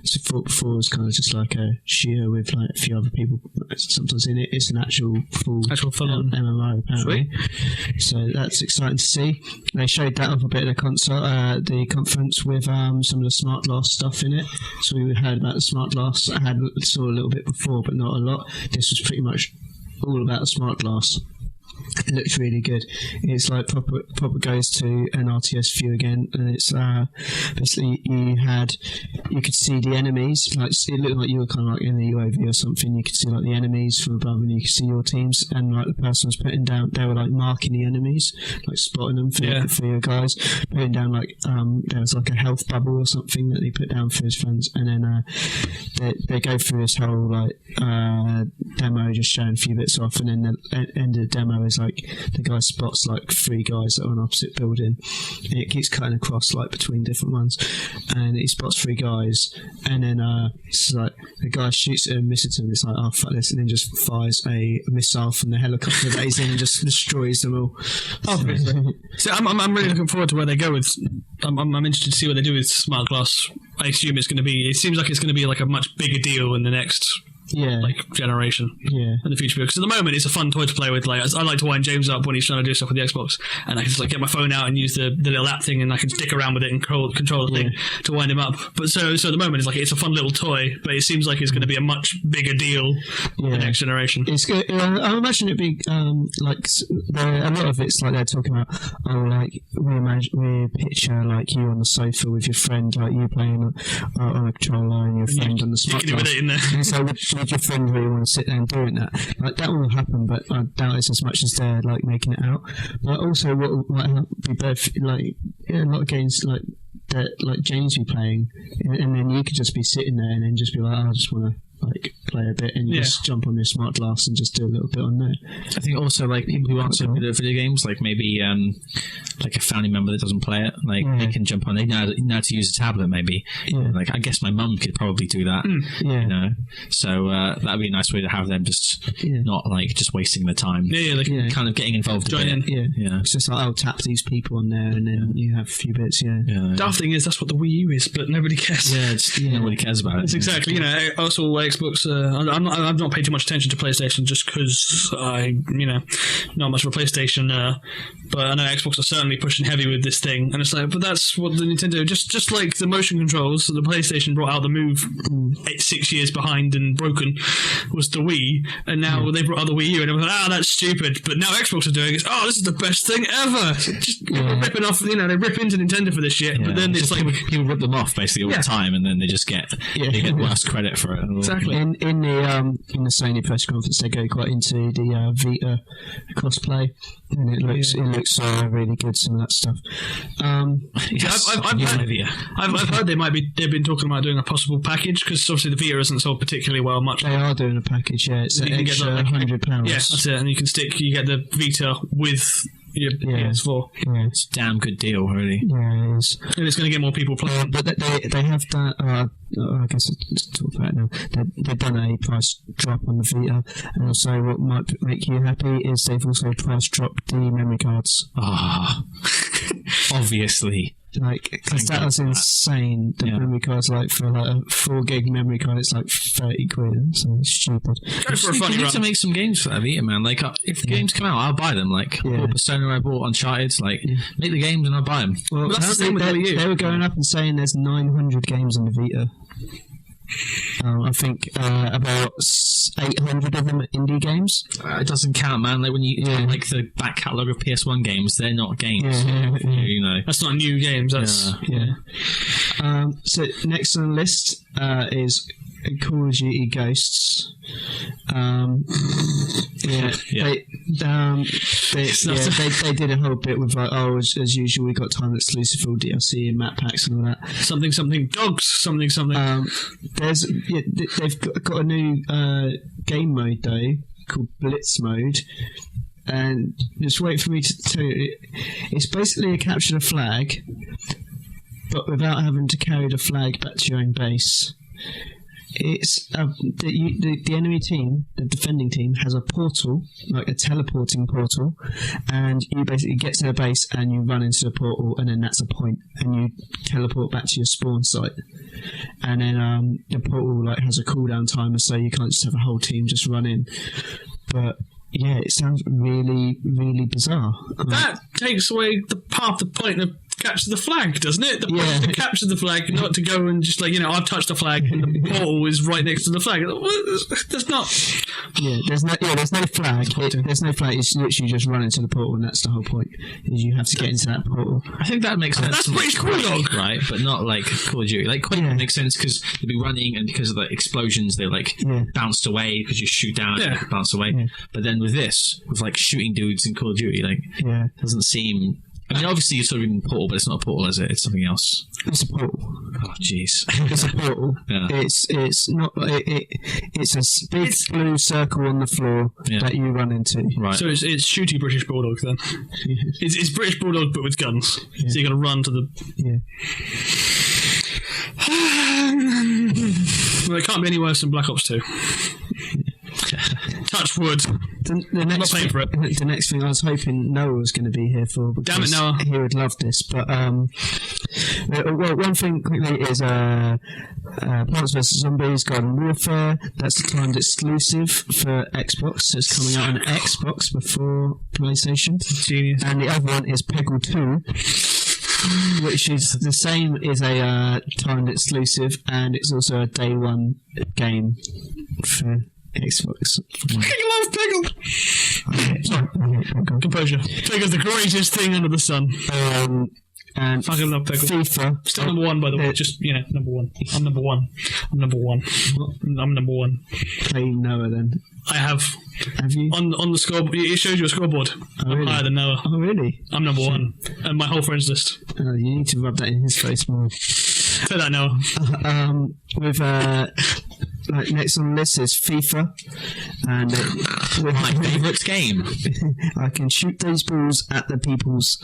it's thought before. It was kind of just like a shooter with like a few other people sometimes in it. It's an actual full-on MMO apparently. So that's exciting to see. They showed that off a bit at the conference with some of the smart glass stuff in it. So we heard about the smart glass. I saw a little bit before, but not a lot. This was pretty much all about the smart glass. It looks really good. It's like proper goes to an RTS view again, and it's basically you could see the enemies. Like it looked like you were kind of like in the UAV or something. You could see like the enemies from above, and you could see your teams. And like the person was putting down, they were like marking the enemies, like spotting them for your guys. Putting down like there was like a health bubble or something that he put down for his friends, and then they go through this whole like demo, just showing a few bits off, and then the end of the demo is like the guy spots like 3 guys that are on opposite building, and it keeps cutting across like between different ones, and he spots 3 guys, and then it's like the guy shoots at him, misses him. It's like, oh fuck this, and then just fires a missile from the helicopter that he's in and just destroys them all. So I'm really looking forward to where they go with. I'm interested to see what they do with smart glass. I assume it's going to be. It seems like it's going to be like a much bigger deal in the next generation in the future, because at the moment it's a fun toy to play with. Like I like to wind James up when he's trying to do stuff with the Xbox, and I can just like get my phone out and use the little app thing, and I can dick around with it and control the thing to wind him up. But so at the moment it's a fun little toy, but it seems like it's going to be a much bigger deal for the next generation. It's good. I imagine it'd be like a lot of it's like they're talking about. Oh, like we picture like you on the sofa with your friend, like you playing on a controller and your friend on the smart glass. With it in there. And so with your friend really want to sit there and doing that, like that will happen, but I doubt it's as much as they're like making it out. But also what might be both like a lot of games like that, like James be playing, and then you could just be sitting there and then just be like, I just want to like play a bit, and just jump on your smart glass and just do a little bit on there. I think also like people who aren't so good at video games, like maybe like a family member that doesn't play it, like they can jump on. They know how to use a tablet, maybe. Like I guess my mum could probably do that. You know, so that'd be a nice way to have them just not like just wasting their time. Kind of getting involved. Join in. It's just like, I'll tap these people on there, and then you have a few bits. The daft thing is that's what the Wii U is, but nobody cares. Nobody cares about it. It's exactly. You know, also Xbox. I've not paid too much attention to PlayStation just because not much of a PlayStation. But I know Xbox are certainly pushing heavy with this thing, and it's like, but that's what the Nintendo just like the motion controls. The PlayStation brought out the Move 6 years behind and broken was the Wii, and now they brought out the Wii U, and everyone's like, that's stupid. But now Xbox are doing it. This is the best thing ever. Just ripping off. They rip into Nintendo for this shit, but then it's like people rip them off basically all the time, and then they just get worse credit for it. Exactly. in the Sony press conference, they go quite into the Vita cosplay, and it looks really good. Some of that stuff. I've heard they've been talking about doing a possible package, because obviously the Vita isn't sold particularly well much. They are doing a package. Yeah, it's an extra £100. Yeah, that's it. And you get the Vita with your PS4. Yeah. It's a damn good deal, really. Yeah, it is. And it's going to get more people playing. But they have that. I guess let's talk about it now. They've done a price drop on the Vita, and also what might make you happy is they've also price dropped the memory cards. Ah, obviously. Like, because that was insane. The memory cards, like for like a 4 gig memory card, it's like £30. So it's stupid. Go for a funny You need run. to make some games for that Vita, man. Like, if the games come out, I'll buy them. Like, I bought Persona, I bought Uncharted. Like, make the games and I'll buy them. Well, that's the same with Wii U. they were going up and saying there's 900 games in the Vita. I think about 800 of them are indie games. It doesn't count, man. Like when you like the back catalogue of PS1 games, they're not games. You know, that's not new games. That's So next on the list is Call of Duty Ghosts. They did a whole bit with like, as usual, we got time exclusive full DLC and map packs and all that. Something dogs. Something. They've got a new game mode though called Blitz mode. And just wait for me to tell you, it's basically a capture the flag, but without having to carry the flag back to your own base. It's the enemy team, the defending team, has a portal, like a teleporting portal, and you basically get to their base and you run into the portal, and then that's a point, and you teleport back to your spawn site. And then the portal like has a cooldown timer, so you can't just have a whole team just run in. But yeah, it sounds really, really bizarre. That takes away half the point of capture the flag, doesn't it? The point is to capture the flag, not to go and just like, I've touched the flag and the portal is right next to the flag. There's not. Yeah, there's no flag. There's no flag. It's literally just run into the portal, and that's the whole point. Is you have to get into that portal. I think that makes sense. That's British Bulldog, right? But not like Call of Duty. Like Quake makes sense because they'd be running, and because of the explosions, they like bounced away because you shoot down and bounce away. Yeah. But then with this, with like shooting dudes in Call of Duty, like it doesn't seem. I mean, obviously you're sort of in a portal, but it's not a portal, is it? It's something else. It's a portal. Oh, jeez. It's a portal. Yeah. It's not. It's a big blue circle on the floor that you run into. Right. So it's shooty British Bulldog then. It's British Bulldog but with guns. Yeah. So you got to run to the. Yeah. Well, it can't be any worse than Black Ops 2. Touch wood. I'm not paying for it. The next thing I was hoping Noah was going to be here for. Damn it, Noah. He would love this. But one thing quickly is Plants vs. Zombies Garden Warfare. That's the timed exclusive for Xbox. So it's coming out on Xbox before PlayStation. Genius. And the other one is Peggle 2, which is the same as a timed exclusive, and it's also a day one game for Xbox. I love Peggle. Composure. Peggle's the greatest thing under the sun. And fucking love Peggle. FIFA. Still number one, by the way. Just, number one. I'm number one. I'm number one. I'm number one. Play Noah then. I have. Have you? On the scoreboard. It shows you a scoreboard. Oh, I'm really? higher than Noah. Oh, really? I'm number one. And my whole friends list. You need to rub that in his face more. Say that, Noah. With next on the list is FIFA, and my favourite game. I can shoot those balls at the peoples.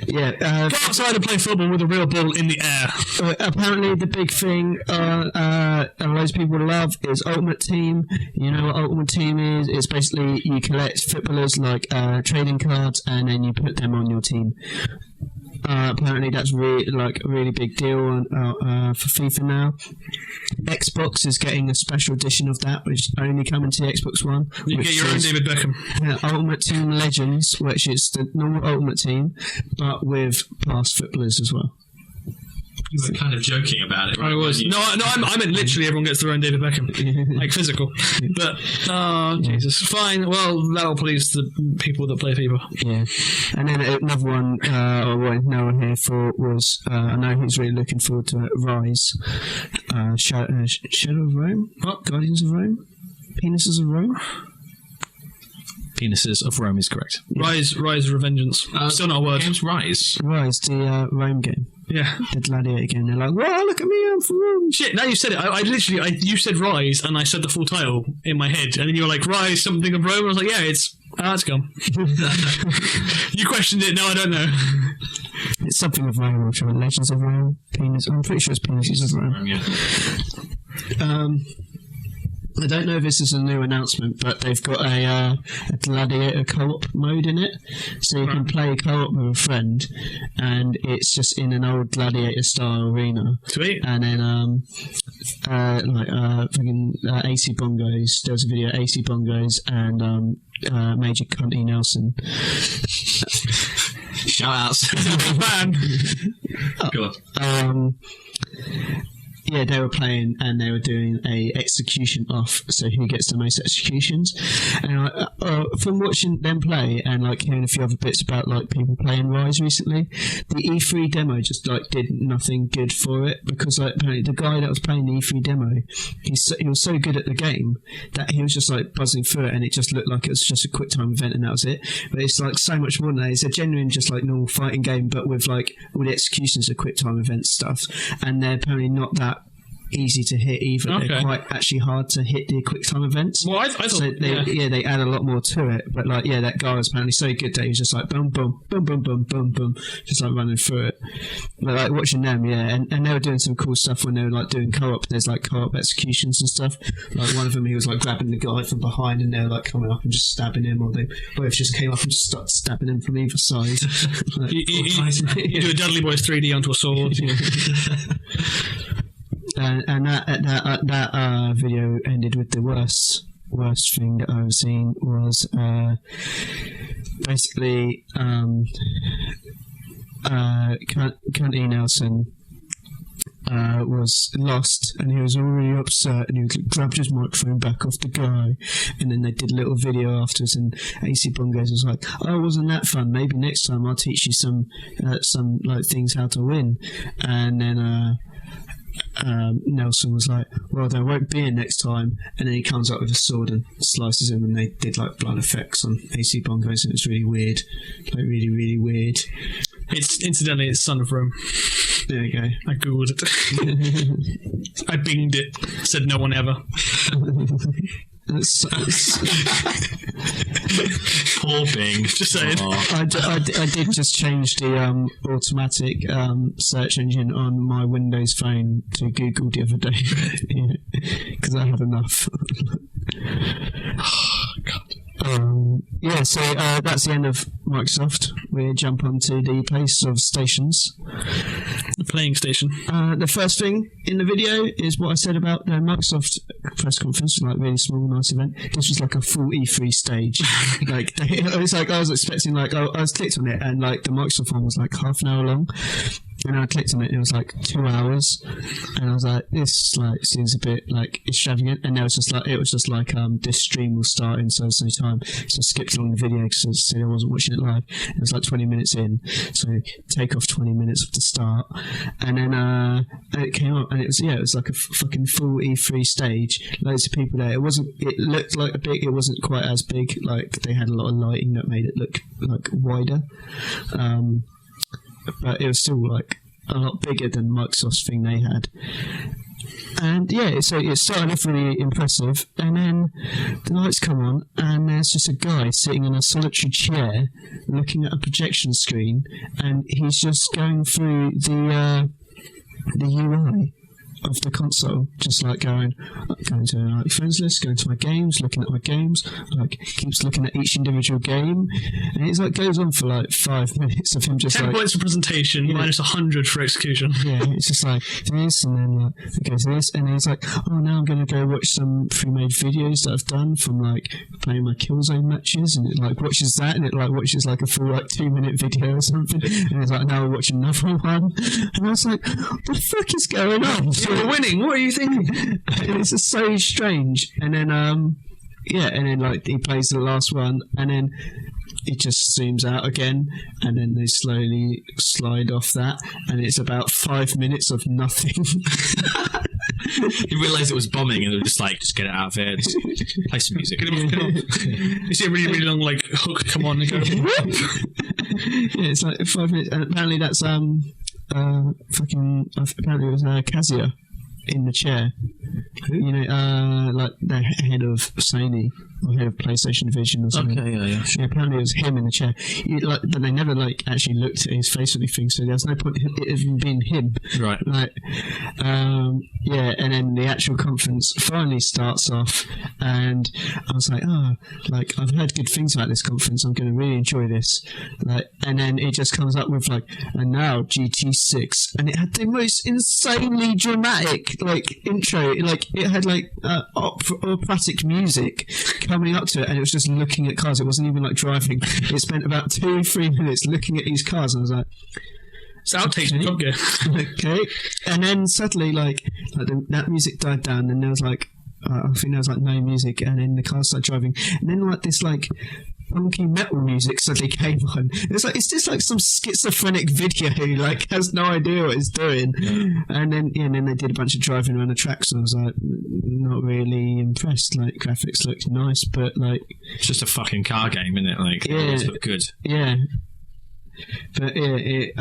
Go outside and play football with a real ball in the air. Apparently, the big thing loads of people love is Ultimate Team. You know what Ultimate Team is? It's basically you collect footballers like trading cards, and then you put them on your team. Apparently that's really a really big deal for FIFA now. Xbox is getting a special edition of that, which is only coming to the Xbox One. You get your own David Beckham. Ultimate Team Legends, which is the normal Ultimate Team, but with past footballers as well. You were kind of joking about it, right? I was. No, I meant literally everyone gets their own David Beckham. Like physical. But, oh, Jesus. Fine. Well, that'll please the people that play FIFA. Yeah. And then another one I wanted Noah here for was, I know he's really looking forward to it, Rise. Shadow of Rome? What? Guardians of Rome? Penises of Rome? Penises of Rome is correct. Rise Revengeance. Still not a word. Games Rise. Rise, the Rome game. Yeah. The Gladiator game. They're like, wow, look at me, I'm from Rome. Shit, now you said it. I literally, you said Rise, and I said the full title in my head, and then you were like, Rise, something of Rome, and I was like, yeah, it's gone. You questioned it, now I don't know. It's something of Rome, I'm sure. Legends of Rome. I'm pretty sure it's Penises of Rome. Yeah. I don't know if this is a new announcement, but they've got a Gladiator co-op mode in it, so you can play co-op with a friend, and it's just in an old Gladiator style arena. Sweet. And then AC Bongos. There was a video of AC Bongos and Major Cunty Nelson. Shout outs. Man. Go on. Yeah, they were playing and they were doing a execution off, so who gets the most executions. And from watching them play and like hearing a few other bits about like people playing Rise recently, the E3 demo just like did nothing good for it, because like apparently the guy that was playing the E3 demo, he was so good at the game that he was just like buzzing through it, and it just looked like it was just a quick time event and that was it. But it's like so much more than that. It's a genuine just like normal fighting game, but with like all the executions of quick time event stuff, and they're apparently not that easy to hit either. Okay. They're quite actually hard to hit the quick time events. Well, I thought, so they add a lot more to it. But like, yeah, that guy was apparently so good that he was just like boom, boom, boom, boom, boom, boom, boom, just like running through it. But like watching them, yeah, and they were doing some cool stuff when they were like doing co-op. There's like co-op executions and stuff. Like one of them, he was like grabbing the guy from behind, and they were like coming up and just stabbing him, or they both just came up and just started stabbing him from either side. Like, you do a Dudley Boys 3D onto a sword. And that video ended with the worst thing that I've seen was basically Cunty Nelson was lost, and he was all really upset, and he grabbed his microphone back off the guy, and then they did a little video afterwards, and AC Bungos was like, oh, wasn't that fun? Maybe next time I'll teach you some like things how to win. And then Nelson was like, well, there won't be a next time, and then he comes up with a sword and slices him, and they did like blood effects on AC Bongos, and it's really weird, like really, really weird. It's incidentally, it's Son of Rome. There you go. I googled it. I binged it. Said no one ever. Poor Bing. Just saying. I did just change the automatic search engine on my Windows phone to Google the other day, because I had enough. Oh, God. So that's the end of Microsoft. We jump onto the place of stations. The playing station. The first thing in the video is what I said about the Microsoft press conference, like really small, nice event. This was like a full E3 stage. Like it was like I was expecting, like I was clicked on it, and like the Microsoft one was like half an hour long. And I clicked on it, and it was like 2 hours, and I was like, "This like seems a bit like extravagant." And it was just like this stream will start in so time, so I skipped along the video because I said I wasn't watching it live. It was like 20 minutes in, so take off 20 minutes of the start, and then it came up, and it was like a fucking full E3 stage, loads of people there. It looked like a big, it wasn't quite as big. Like they had a lot of lighting that made it look like wider. But it was still like a lot bigger than Microsoft's thing they had. And yeah, so it started off really impressive, and then the lights come on, and there's just a guy sitting in a solitary chair looking at a projection screen, and he's just going through the UI. of the console, just like going to like friends list, going to my games, looking at my games, like keeps looking at each individual game, and it's like goes on for like 5 minutes of him just 10 like points for presentation, minus 100 for execution. yeah, it's just like this, and then like it goes this, and then he's like, oh, now I'm going to go watch some pre-made videos that I've done from like playing my Killzone matches, and it like watches that, and it like watches like a full like 2-minute video or something, and it's like, now I'll watch another one, and I was like, what the fuck is going on? You're winning. What are you thinking? And it's just so strange. And then like he plays the last one, and then it just zooms out again, and then they slowly slide off that, and it's about 5 minutes of nothing. You realise it was bombing, and they're just like, just get it out of here, just play some music. Get him off. You see a really, really long like hook come on and go. Yeah, it's like 5 minutes, and apparently that's apparently it was Kazuya in the chair. You know, like the head of Sony or head of PlayStation Division or something. Okay, yeah. Yeah, apparently it was him in the chair. But they never like actually looked at his face or anything, so there's no point in it even being him. Right. Like, yeah, and then the actual conference finally starts off, and I was like, like I've heard good things about this conference. I'm going to really enjoy this. Like, and then it just comes up with like, and now GT6, and it had the most insanely dramatic like intro. Like it had like operatic music coming up to it, and it was just looking at cars. It wasn't even like driving. It spent about 2-3 minutes looking at these cars, and I was like, it's outtakes from Top Gear. Okay. And then suddenly like that music died down, and there was like I think there was like no music, and then the car started driving, and then like this like funky metal music suddenly came on. It's just like some schizophrenic video who like has no idea what it's doing. And then they did a bunch of driving around the tracks, and I was like, not really impressed. Like graphics looked nice, but like It's just a fucking car game, isn't it? Like, it always look good. yeah. But it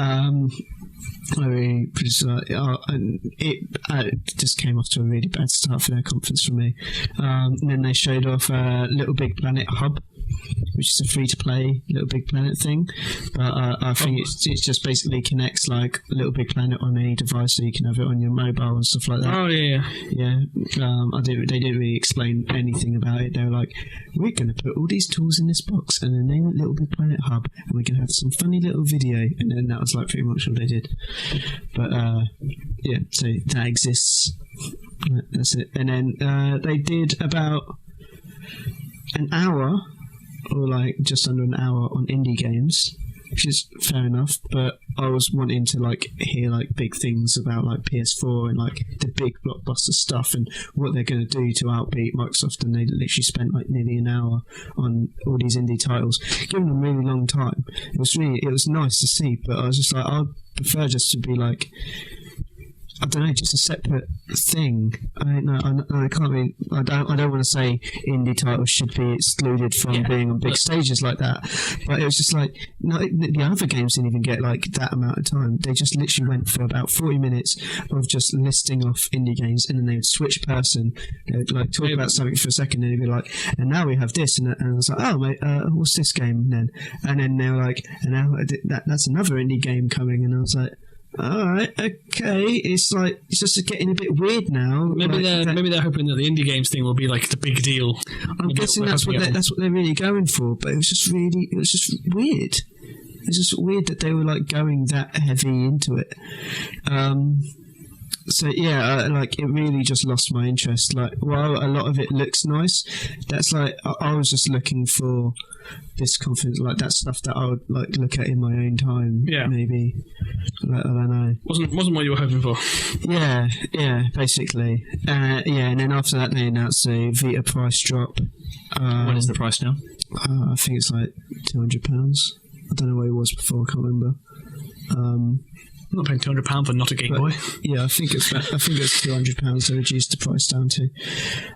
just came off to a really bad start for their conference for me. And then they showed off Little Big Planet Hub, which is a free-to-play Little Big Planet thing. But I think it just basically connects like Little Big Planet on any device, so you can have it on your mobile and stuff like that. Oh yeah. They didn't really explain anything about it. They were like, we're going to put all these tools in this box and then name it Little Big Planet Hub, and we're going to have some funny little video. And then that was like pretty much what they did. But yeah, so that exists. That's it. And then they did about an hour, or like just under an hour, on indie games, which is fair enough. But I was wanting to like hear like big things about like PS4 and like the big blockbuster stuff and what they're going to do to outbeat Microsoft. And they literally spent like nearly an hour on all these indie titles, giving them a really long time. It was nice to see, but I was just like, I'd prefer just to be like, I don't know, just a separate thing. I can't really. I don't want to say indie titles should be excluded from being on big stages like that. But it was just like, no, the other games didn't even get like that amount of time. They just literally went for about 40 minutes of just listing off indie games, and then they would switch person. They would like talk about something for a second, and they'd be like, and now we have this, and I was like, oh mate, what's this game then? And then they were like, and now that's another indie game coming, and I was like, alright, okay. It's just getting a bit weird now. Maybe they're hoping that the indie games thing will be like the big deal. I'm guessing that's what they're really going for. But it was just weird. It's just weird that they were like going that heavy into it. So yeah, like it really just lost my interest. Like, while a lot of it looks nice, that's like I was just looking for this conference, like that stuff that I would like look at in my own time. Yeah, maybe. Like, I don't know. Wasn't what you were hoping for. Yeah, basically. Yeah, and then after that they announced a Vita price drop. What is the price now? I think it's like £200. I don't know what it was before. I can't remember. I'm not paying £200 for not a Game Boy. Yeah, I think it's £200. They reduced the price down to.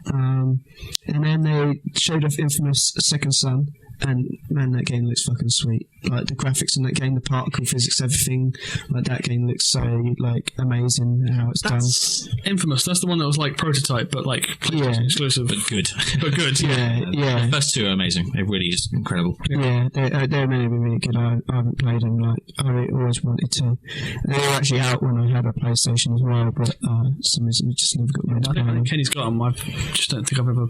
And then they showed off Infamous Second Son, And man, that game looks fucking sweet. Like the graphics in that game, the particle physics, everything. Like that game looks so like amazing how it's That's done. Infamous. That's the one that was like prototype, but like PlayStation exclusive. But good. But good. Yeah. The first two are amazing. They're really just incredible. Yeah, they're meant to be really good. I haven't played them. Like I really always wanted to. They were actually out when I had a PlayStation as well, but for some reason I just never got around to I playing them. think Kenny's got them. I just don't think I've ever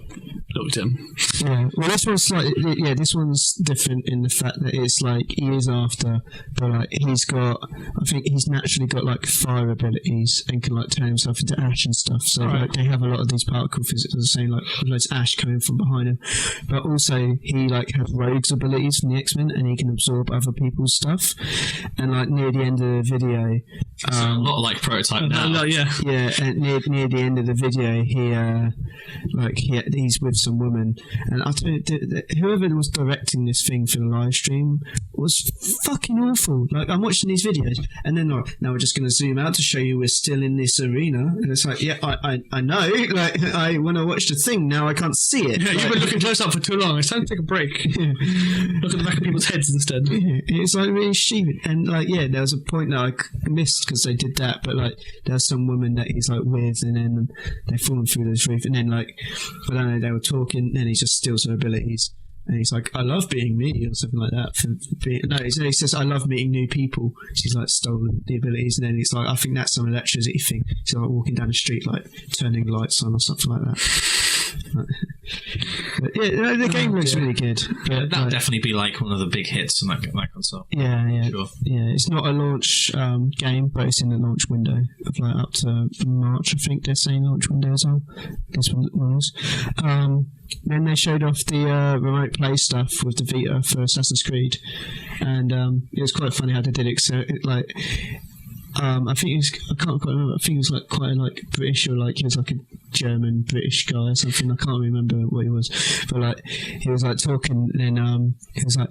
looked at them. Yeah, well, this one's slightly. Yeah, this one's different in the fact that it's like years after, but like he's got. I think he's naturally got like fire abilities and can like turn himself into ash and stuff. So like they have a lot of these particle physics. As I say, like there's ash coming from behind him, but also he like has rogues abilities from the X-Men and he can absorb other people's stuff. And like near the end of the video, So a lot like prototype now. Yeah. yeah, and near the end of the video, he's with some woman, and I tell you, whoever was directing this thing for the live stream was fucking awful. Like I'm watching these videos, and then now we're just going to zoom out to show you we're still in this arena, and it's like, yeah, I know, like I when I watch the thing now I can't see it. Yeah, you've been looking close up for too long. It's time to take a break. Look at the back of people's heads instead. Yeah, it's like really stupid, and like there was a point that I missed because they did that, but like there's some woman that he's like with, and then they're falling through this roof, and then like I don't know, they were talking, and he just steals her abilities, and he's like, I love being me, or something like that. He says, I love meeting new people. She's like stolen the abilities, and then he's like, I think that's some electricity thing. He's like walking down the street, like turning lights on or something like that. But yeah, the game looks really good. But That would definitely be like one of the big hits on that console. Yeah. Sure. Yeah, it's not a launch game, but it's in the launch window of like up to March. I think they're saying launch window as well. This one was. Then they showed off the remote play stuff with the Vita for Assassin's Creed, and it was quite funny how they did it. So it like. I think I can't quite remember. I think he was like quite like British, or like he was like a German British guy or something. I can't remember what he was, but like he was like talking, and then he was like.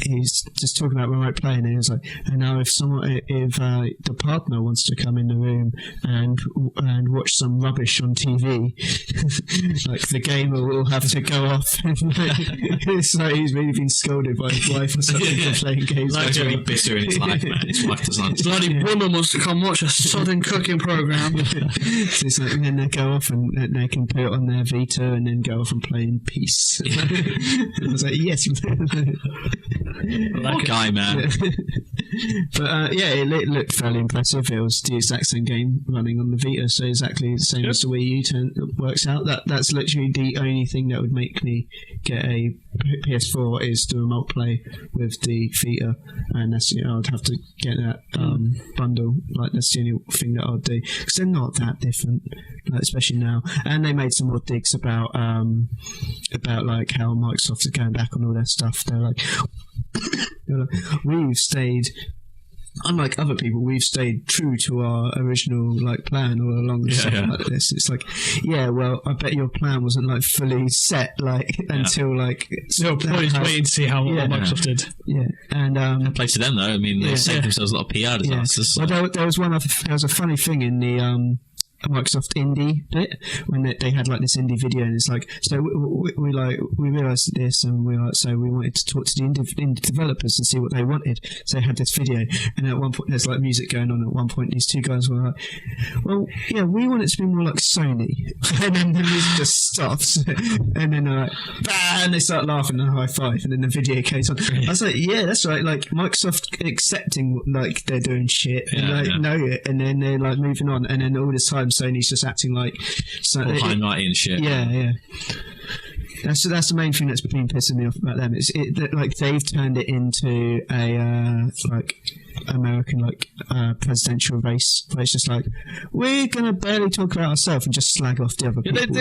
He's just talking about remote play, and he was like, and now if the partner wants to come in the room and watch some rubbish on TV, like the gamer will have to go off. And it's like he's really been scolded by his wife or something for playing games. Like he's really bitter in his life, man. His wife doesn't. Bloody woman wants to come watch a southern cooking program. So it's like, and then they go off and they can put it on their Vita and then go off and play in peace. I was like, yes. That guy, man. But it looked fairly impressive. It was the exact same game running on the Vita, so exactly the same as the Wii U works out. That's literally the only thing that would make me get a PS4 is the remote play with the Vita, and that's I'd have to get that bundle. Like that's the only thing that I'd do, because they're not that different, like, especially now. And they made some more digs about like how Microsoft is going back on all their stuff. They're like, we've stayed, unlike other people, we've stayed true to our original like plan all along. Like this, it's like, yeah, well, I bet your plan wasn't like fully set until like. No point waiting to see how Microsoft did. Yeah, and Play to them though. I mean, they saved themselves a lot of PR disasters. Well, there was a funny thing in the Microsoft indie bit when they had like this indie video, and it's like, so we realized this, and we wanted to talk to the indie developers and see what they wanted, so they had this video, and at one point there's like music going on. At one point these two guys were like, well, yeah, we want it to be more like Sony, and then the music just stops, and then they're like, bah! And they start laughing and high five, and then the video goes on. I was like, yeah, that's right, like Microsoft accepting like they're doing shit and know it, and then they're like moving on, and then all this time Sony's just acting like high and mighty and shit. Yeah. That's the main thing that's been pissing me off about them. It's like they've turned it into a like American like presidential race, where it's just like, we're gonna barely talk about ourselves and just slag off the other people. I think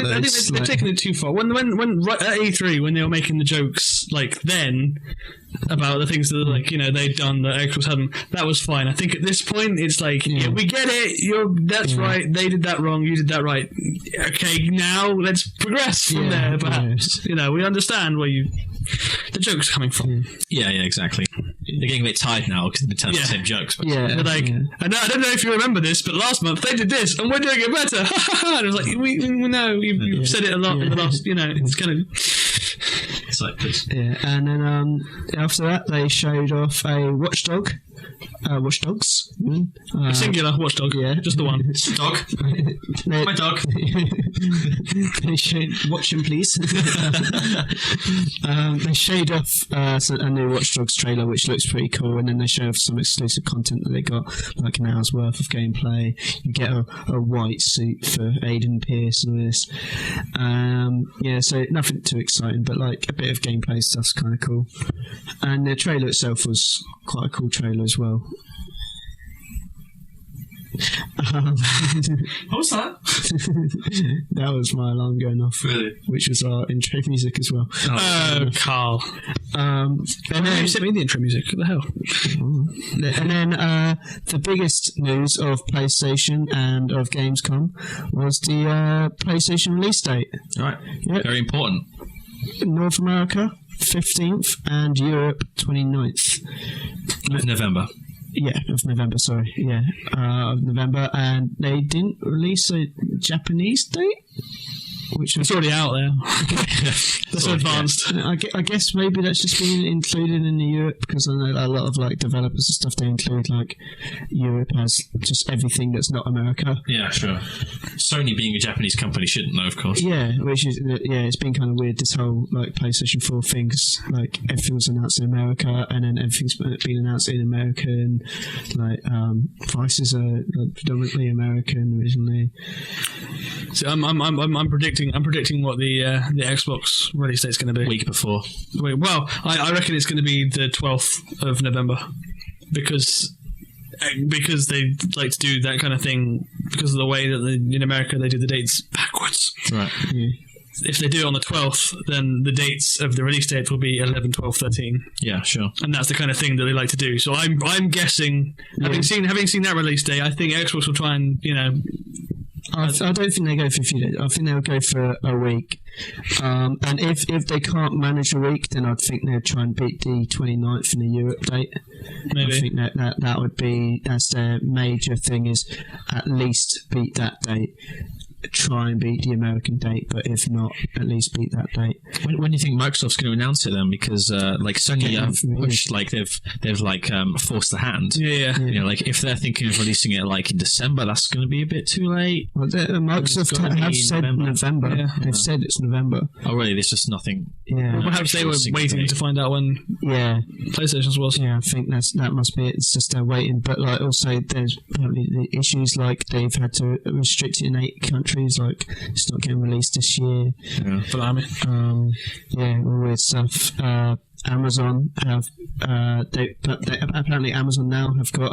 they've taken it too far. When right at E3, when they were making the jokes like then about the things that like they'd done that Xbox hadn't, that was fine. I think at this point it's like, yeah, we get it. That's right. They did that wrong. You did that right. Okay, now let's progress from there. Perhaps we understand where the joke's coming from. Yeah, exactly. They're getting a bit tired now because they've been telling the same jokes. But they're like, I don't know if you remember this, but last month they did this, and we're doing it better. And it was like, we know you've said it a lot in the last. It's kind of. It's like this. Yeah, and then after that they showed off a Watch Dogs. Singular watchdog. Yeah, just the one. Dog. My dog. They showed, watch him please. They showed off a new Watch Dogs trailer, which looks pretty cool, and then they showed off some exclusive content that they got, like an hour's worth of gameplay. You get a white suit for Aiden Pierce and all this. Yeah, so nothing too exciting, but like a bit of gameplay stuff's kind of cool. And the trailer itself was quite a cool trailer as well. What was that? That was my alarm going off, Really? which was our intro music as well. Oh, Carl. And then, You sent me the intro music. What the hell? and then the biggest news of PlayStation and of Gamescom was the PlayStation release date. All right. Yep. Very important. North America 15th and Europe 29th. November. Yeah, of November, sorry. Yeah, of November. And they didn't release a Japanese date? Which was It's already out there. That's so advanced. I guess maybe that's just been included in the Europe, because I know a lot of like developers and stuff, they include like Europe has just everything that's not America. Yeah, sure. Sony being a Japanese company shouldn't know, of course. Yeah, which is it's been kind of weird, this whole like PlayStation 4 thing, 'cause like everything was announced in America and then everything's been announced in America, and like prices are like, predominantly American originally. So I'm predicting what the Xbox release date's going to be. Week before. Well, I reckon it's going to be the 12th of November, because they like to do that kind of thing because of the way that in America they do the dates backwards. Right. Yeah. If they do it on the 12th, then the dates of the release date will be 11, 12, 13. Yeah, sure. And that's the kind of thing that they like to do. So I'm guessing, having seen that release date, I think Xbox will try and, I don't think they go for a few days. I think they'll go for a week. And if they can't manage a week, then I'd think they'll try and beat the 29th in the Europe date. maybe. I think that would be, that's their major thing, is at least beat that date. Try and beat the American date, but if not, at least beat that date. When do you think Microsoft's going to announce it then? Because like Sony have pushed, like they've like forced the hand. Yeah. You know, like if they're thinking of releasing it like in December, that's going to be a bit too late. Well, Microsoft have said November. Yeah. They've said it's November. Oh, really? There's just nothing. Yeah. Well, perhaps they were waiting to find out when Yeah. PlayStation's was. Yeah, I think that must be it. It's just they're waiting. But like also, there's apparently the issues like they've had to restrict it in 8 countries. Like it's not getting released this year. Yeah. Blimey. Yeah, all weird stuff. Amazon have apparently Amazon now have got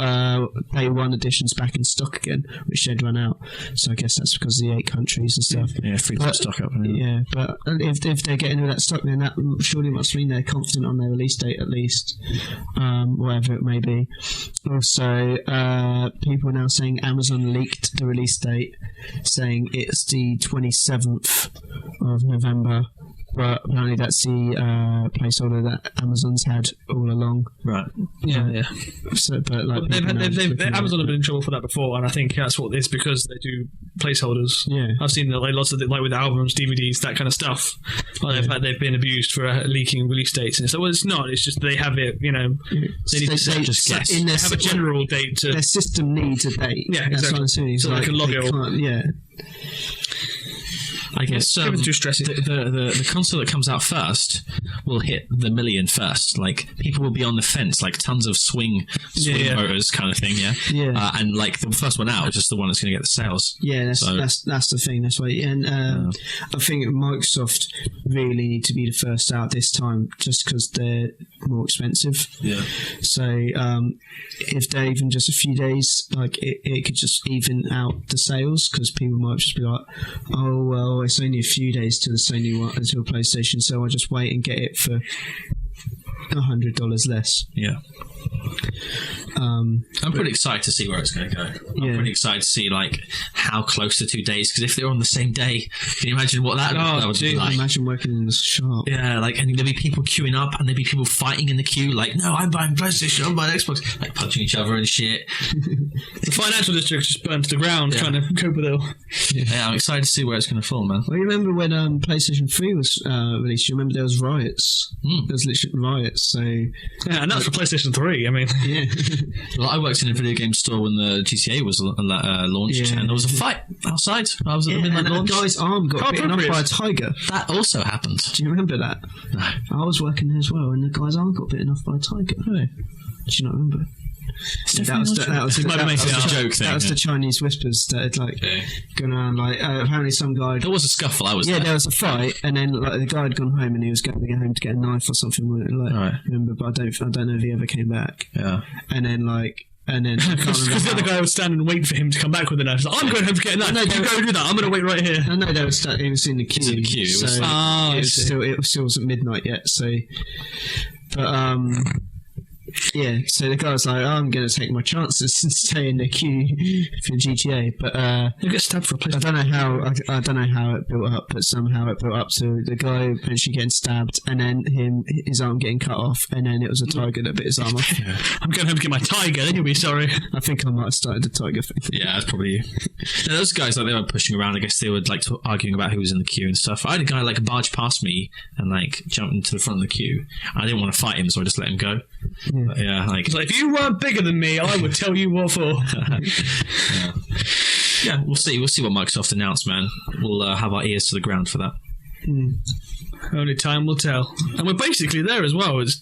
day 1 editions back in stock again, which they'd run out. So I guess that's because of the 8 countries and stuff. Yeah, free to stock up. Yeah, but if they're getting all that stock, then that surely must mean they're confident on their release date at least, whatever it may be. Also, people are now saying Amazon leaked the release date, saying it's the 27th of November. But apparently that's the placeholder that Amazon's had all along. Right. Yeah. So, but like Amazon have been in trouble for that before, and I think that's what it's because they do placeholders. Yeah. I've seen that like lots of like with albums, DVDs, that kind of stuff. Like they've been abused for leaking release dates, and so well, it's not. It's just they have it. They need to just guess. In their have a general date to. Their system needs a date. Yeah, That's exactly. what I'm saying. So they can log it all. Yeah. I guess It was too stressy. the console that comes out first will hit the million first. Like people will be on the fence, like tons of swing voters kind of thing. Yeah. And like the first one out is just the one that's going to get the sales. Yeah, that's the thing. That's why, and I think Microsoft really need to be the first out this time, just because they're more expensive. Yeah. So if they're even just a few days, like it could just even out the sales, because people might just be like, oh well, it's only a few days to the Sony one, until PlayStation, so I'll just wait and get it for $100 less. Yeah. I'm pretty excited to see where it's going to go. I'm pretty excited to see like how close the 2 days, because if they're on the same day, can you imagine what that would be like? Imagine working in the shop. Yeah, like, and there'll be people queuing up, and there'll be people fighting in the queue, like, no, I'm buying PlayStation, I'm buying Xbox, like punching each other and shit. The financial district just burned to the ground trying to cope with it all. Yeah, I'm excited to see where it's going to fall, man. Well, you remember when PlayStation 3 was released? You remember there was riots? There was literally riots, so... Yeah, and that's for PlayStation 3, I mean... Yeah. Well, I worked in a video game store when the GTA was launched, and there was a fight outside. I was at the midnight launch. A guy's arm got bitten off by a tiger. That also happened. Do you remember that? No. I was working there as well, and the guy's arm got bitten off by a tiger. Really? Do you not remember? That was the joke thing. That was the Chinese whispers that had gone around. Apparently, some guy. There was a scuffle. I was there was a fight, and then the guy had gone home, and he was going to get home to get a knife or something. Right. Remember, but I don't know if he ever came back. Yeah. And then because the other guy was standing and waiting for him to come back with the knife. He's like, I'm going home to get a knife. No, you go do that. I'm going to wait right here. I know he was in the queue. In the queue. It still wasn't midnight yet. So, but yeah. So the guy was like, I'm going to take my chances and stay in the queue for GTA. But you get stabbed for a place. I don't know how it built up, but somehow it built up to the guy eventually getting stabbed, and then his arm getting cut off, and then it was a tiger that bit his arm off. I'm going home to get my tiger. Then you'll be sorry. I think I might have started the tiger thing. Yeah, that's probably you. Now, those guys, they were pushing around. I guess they were arguing about who was in the queue and stuff. I had a guy barge past me and jump into the front of the queue. I didn't want to fight him, so I just let him go. Yeah. But, it's like, if you weren't bigger than me, I would tell you what for. Yeah, we'll see. We'll see what Microsoft announced, man. We'll have our ears to the ground for that. Only time will tell. And we're basically there as well. It's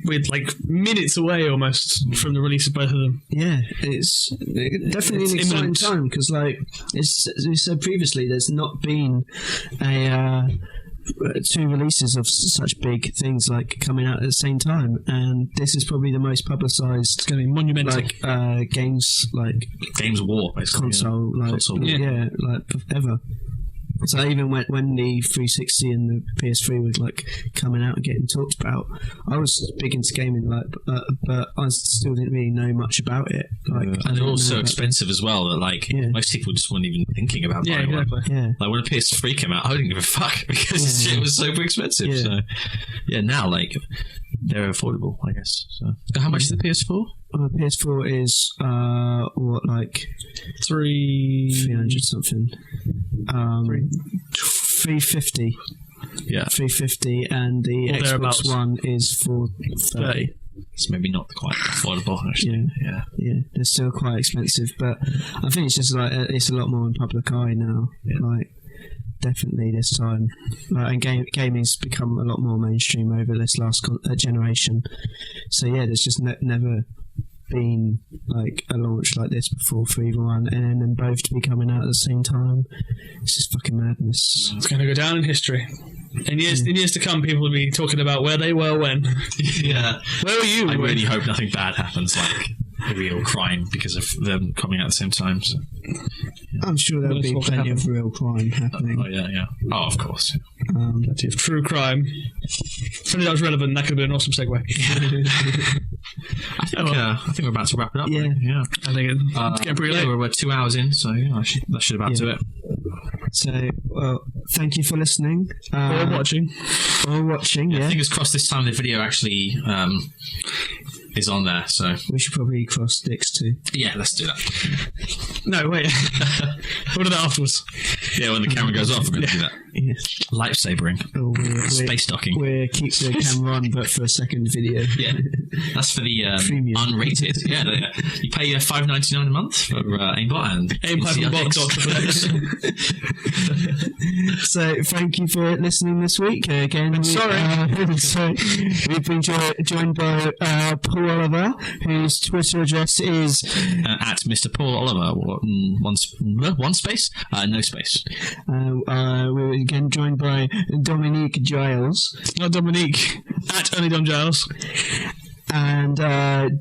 we're minutes away almost from the release of both of them. Yeah, it's definitely an exciting time because, as we said previously, there's not been two releases of such big things coming out at the same time, and this is probably the most publicized. It's going to be monumental. Games war, basically. Console, ever. So even when the 360 and the PS3 were coming out and getting talked about, I was big into gaming, but I still didn't really know much about it. And they're all so expensive as well that most people just weren't even thinking about buying one. Yeah. Like when a PS3 came out, I didn't give a fuck because shit was super expensive. Yeah. So now they're affordable, I guess. So how much is the PS4? PS4 is 300 something. 350. Yeah, 350, and the Xbox One is 430. It's maybe not quite affordable, actually. Yeah, they're still quite expensive, but I think it's just it's a lot more in public eye now. Yeah. Definitely this time, and gaming's become a lot more mainstream over this last generation. So there's just never been a launch like this before for either one, and then both to be coming out at the same time. It's just fucking madness. It's going to go down in history. In years to come, people will be talking about where they were when. Yeah. Where were you? I really hope nothing bad happens, a real crime because of them coming out at the same time. So. I'm sure there'll be plenty of real crime happening. Oh, yeah. Oh, of course. Plenty of true crime. If only that was relevant, that could have been an awesome segue. I think we're about to wrap it up. Yeah. Right? Yeah. I think it's getting pretty late. We're 2 hours in, so that should about do it. So, thank you for listening. Or watching. Fingers crossed this time the video actually is on there, so we should probably cross dicks too. Yeah, let's do that. No, wait. We'll do that afterwards. Yeah, when the camera goes off, we're going to do that. Yes. Lifesavering. Space docking. We'll keep the camera on, but for a second video. Yeah. That's for the unrated. Yeah, you pay $5.99 a month for aimbot and aim-box. So, thank you for listening this week. Again, we've been joined by Paul Oliver, whose Twitter address is at Mr. Paul Oliver. One space? No space. We're again joined by Dominique Giles. Not Dominique. At only Dom Giles. And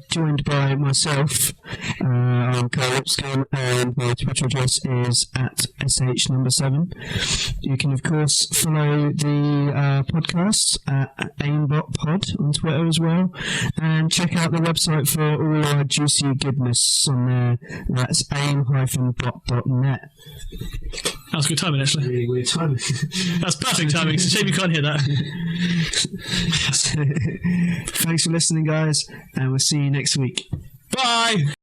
joined by myself, I'm Carl Lipscomb, and my Twitter address is at sh7. You can, of course, follow the podcasts at AimBotPod on Twitter as well, and check out the website for all our juicy goodness on there. That's aim-bot.net. That was good timing, actually. Really weird timing. That's perfect timing. It's a shame you can't hear that. Thanks for listening, guys, and we'll see you next week. Bye!